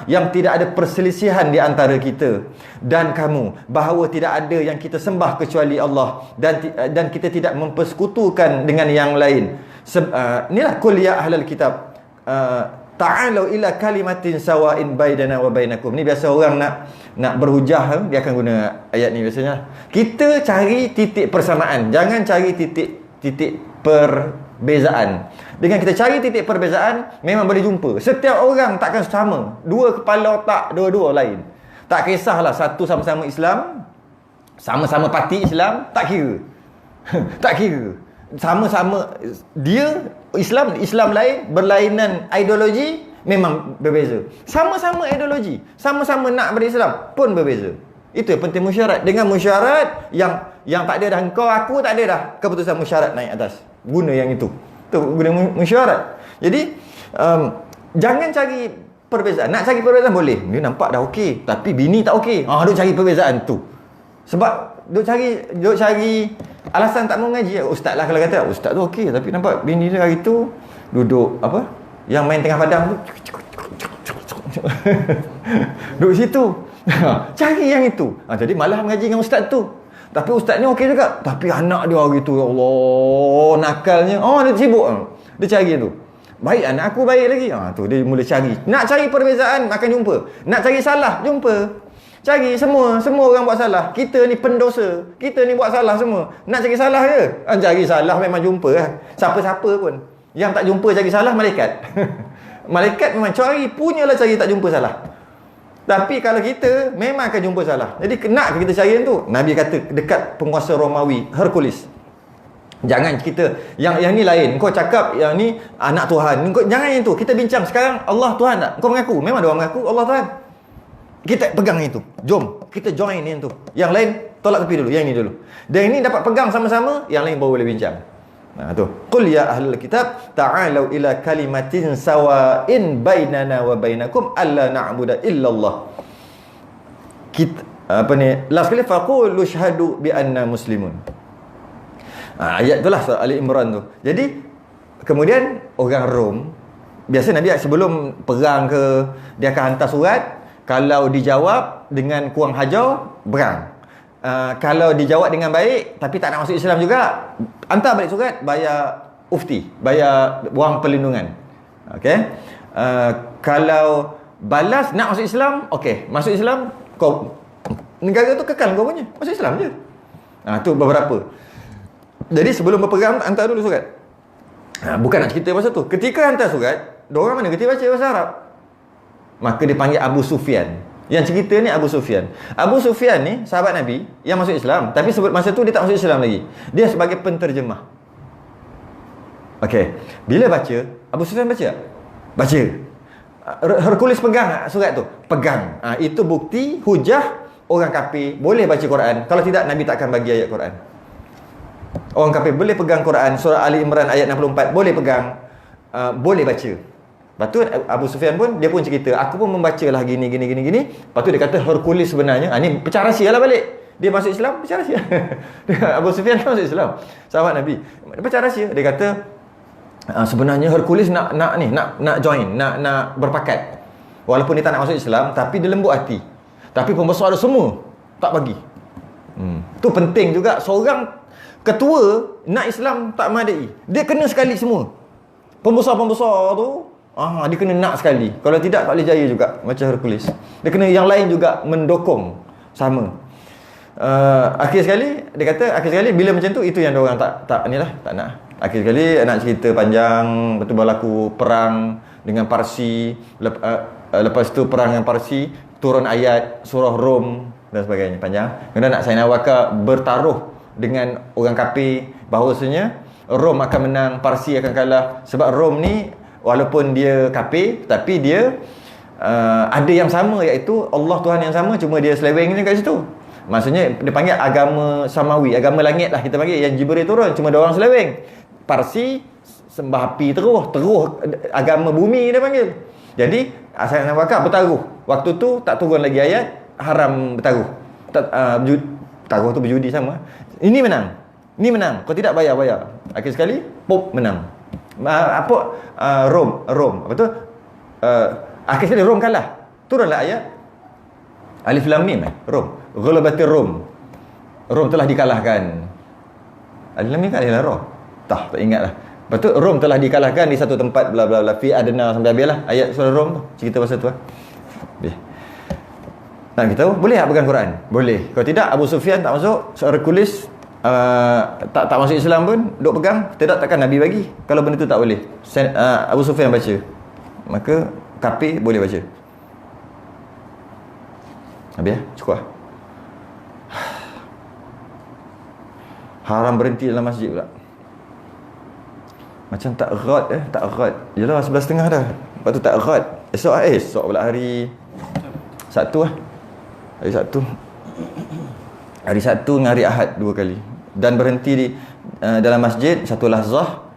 yang tidak ada perselisihan di antara kita dan kamu, bahawa tidak ada yang kita sembah kecuali Allah, dan kita tidak mempersekutukan dengan yang lain. Inilah qul ya ahlal kitab ta'alu ila kalimatin sawa'in bainana wa bainakum. Ni biasa orang nak berhujah, dia akan guna ayat ni biasanya. Kita cari titik persamaan, jangan cari titik perbezaan. Dengan kita cari titik perbezaan, memang boleh jumpa. Setiap orang takkan sama. Dua kepala otak, dua-dua lain. Tak kisahlah satu sama-sama Islam, sama-sama parti Islam, tak kira. Tak kira. Sama-sama dia Islam lain, berlainan ideologi, memang berbeza. Sama-sama ideologi, sama-sama nak berislam pun berbeza. Itu yang penting musyarat. Dengan musyarat yang tak ada dah, engkau aku tak ada dah, keputusan musyarat naik atas. Guna yang itu. Tu guna musyarat. Jadi jangan cari perbezaan. Nak cari perbezaan boleh. Dia nampak dah okey, tapi bini tak okey. Duk cari perbezaan tu. Sebab duk cari alasan tak mau ngaji. Ustaz lah kalau kata ustaz tu okey, tapi nampak bini dia hari tu duduk apa, yang main tengah padang tu duduk situ. Cari yang itu. Jadi malah mengaji dengan ustaz tu. Tapi ustaz ni okey juga, tapi anak dia hari tu, ya Allah, nakalnya. Dia sibuk. Dia cari tu. Baik anak aku baik lagi. Tu dia mula cari. Nak cari perbezaan akan jumpa. Nak cari salah jumpa. Cari semua orang buat salah. Kita ni pendosa. Kita ni buat salah semua. Nak cari salah ke? Cari salah memang jumpa lah. Siapa-siapa pun. Yang tak jumpa cari salah, malaikat. Malaikat memang punyalah cari tak jumpa salah. Tapi kalau kita, memang akan jumpa salah. Jadi nak kita cari yang tu? Nabi kata dekat penguasa Romawi, Hercules. Jangan kita, yang ni lain. Kau cakap yang ni anak Tuhan. Jangan yang tu. Kita bincang sekarang, Allah Tuhan tak? Kau mengaku? Memang dia orang mengaku Allah Tuhan. Kita pegang itu. Jom, kita join yang tu. Yang lain tolak tepi dulu, yang ini dulu. Dan ini dapat pegang sama-sama, yang lain baru boleh bincang. Tu. Qul ya ahlul kitab ta'alu ila kalimatin sawa'in bainana wa bainakum alla na'budu illallah. Kita last kali faqulu syhadu bi anna muslimun. Ayat itulah surah Ali Imran tu. Jadi kemudian orang Rom, biasa Nabi sebelum perang ke, dia akan hantar surat. Kalau dijawab dengan kurang hajar, berang. Kalau dijawab dengan baik tapi tak nak masuk Islam juga, hantar balik surat, bayar ufti, bayar wang perlindungan. Okey. Kalau balas nak masuk Islam, okey, masuk Islam, kau negara tu kekal kau punya, masuk Islam je. Tu beberapa. Jadi sebelum berperang, hantar dulu surat. Bukan nak cerita pasal tu. Ketika hantar surat, diorang mana kerti baca bahasa Arab. Maka dia panggil Abu Sufyan. Yang cerita ni Abu Sufyan. Abu Sufyan ni sahabat Nabi yang masuk Islam, tapi sebut masa tu dia tak masuk Islam lagi. Dia sebagai penterjemah. Okey. Bila baca, Abu Sufyan baca tak? Baca. Hercules pegang surat tu. Pegang. Itu bukti hujah orang kafir boleh baca Quran. Kalau tidak, Nabi takkan bagi ayat Quran. Orang kafir boleh pegang Quran. Surah Ali Imran ayat 64 boleh pegang, boleh baca. Lepas tu Abu Sufyan pun, dia pun cerita, aku pun membacalah gini. Lepas tu dia kata Hercules sebenarnya, ni pecah rahsia lah balik. Dia masuk Islam, pecah rahsia. Abu Sufyan masuk Islam, sahabat Nabi. Dia pecah rahsia. Dia kata sebenarnya Hercules nak join, nak berpakat. Walaupun dia tak nak masuk Islam, tapi dia lembut hati. Tapi pembesar dia semua tak bagi. Tu penting juga, seorang ketua nak Islam tak memadai. Dia kena sekali semua. Pembesar-pembesar tu dia kena nak sekali. Kalau tidak, tak boleh jaya juga macam Hercules. Dia kena yang lain juga mendokong sama. Akhir sekali dia kata, bila macam tu, itu yang dia orang tak nak. Akhir sekali nak cerita panjang, betul berlaku perang dengan Parsi. Lepas tu perang dengan Parsi, turun ayat surah Rom dan sebagainya, panjang. Kemudian nak Sayyidina Abu Bakar bertaruh dengan orang kafir bahawasanya Rom akan menang, Parsi akan kalah. Sebab Rom ni walaupun dia kafir, tapi dia ada yang sama, iaitu Allah Tuhan yang sama, cuma dia seleweng ni kat situ. Maksudnya dia panggil agama samawi, agama langit lah kita panggil, yang Jibril turun, cuma dia orang seleweng. Parsi sembah api terus agama bumi dia panggil. Jadi Sayyidina Abu Bakar bertaruh. Waktu tu tak turun lagi ayat haram bertaruh. Taruh tu berjudi sama. Ini menang. Kau tidak bayar. Akhir sekali pop menang. Rom. Apa tu? Akhir sekali Rom kalah. Turunlah ayat Alif Lam Mim. Rom. Ghalabatir Rom. Rom telah dikalahkan. Alif Lam Mim kan adalah Rom. Tak ingat lah. Lepas tu Rom telah dikalahkan di satu tempat bla bla bla fi adna sampai habis lah ayat surah Rom tu. Cerita pasal tu lah. Nak kita tahu boleh tak pegang Quran? Boleh. Kalau tidak, Abu Sufyan tak masuk, Hercules tak masuk Islam pun duk pegang, takkan Nabi bagi. Kalau benda tu tak boleh, Abu Sufyan baca, maka kafir boleh baca. Habis ya? Cukup lah. Haram berhenti dalam masjid pula. Macam tak erat. Yelah 11.30 dah. Lepas tu tak erat. Esok pula hari Sabtu lah. Hari Sabtu dengan hari Ahad 2 kali. Dan berhenti di dalam masjid satu lahzah.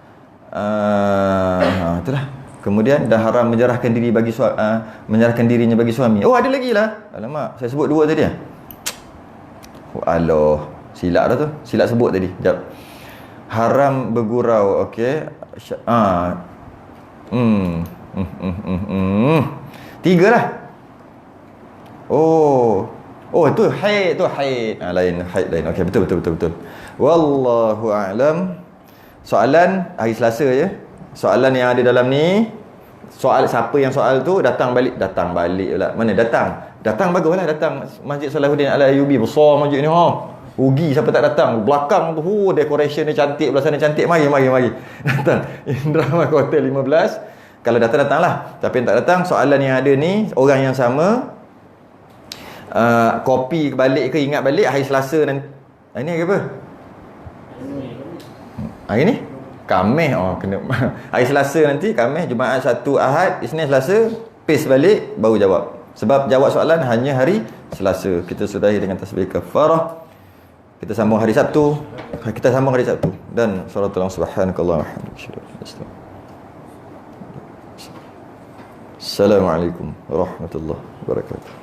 Itulah. Kemudian dah haram menyerahkan dirinya bagi suami. Oh, ada lagi lah. Alamak, saya sebut 2 tadi. Allah, silap dah tu. Silap sebut tadi. Sekejap. Haram bergurau, okey. 3 lah. Oh tu haid. Lain haid lain. Okey, betul. Wallahu a'lam. Soalan hari Selasa je. Soalan yang ada dalam ni, siapa yang soal tu datang balik pula. Mana datang baguslah, datang Masjid Salahuddin Al-Ayyubi, besar masjid ni. Rugi siapa tak datang. Belakang tu decoration dia cantik, belah sana cantik. Mari datang Indrama Hotel 15. Kalau datanglah. Tapi yang tak datang, soalan yang ada ni orang yang sama, copy balik ke ingat balik hari Selasa nanti. Hari ni hari apa? Hari ni Khamis. Kena hari Selasa nanti, Khamis, Jumaat, Sabtu, Ahad, Isnin, Selasa, paste balik baru jawab. Sebab jawab soalan hanya hari Selasa. Kita sudahi dengan tasbih kafarah. Kita sambung hari Sabtu. Dan salatul subhanakallah wa bihamdika. Assalamualaikum warahmatullahi wabarakatuh.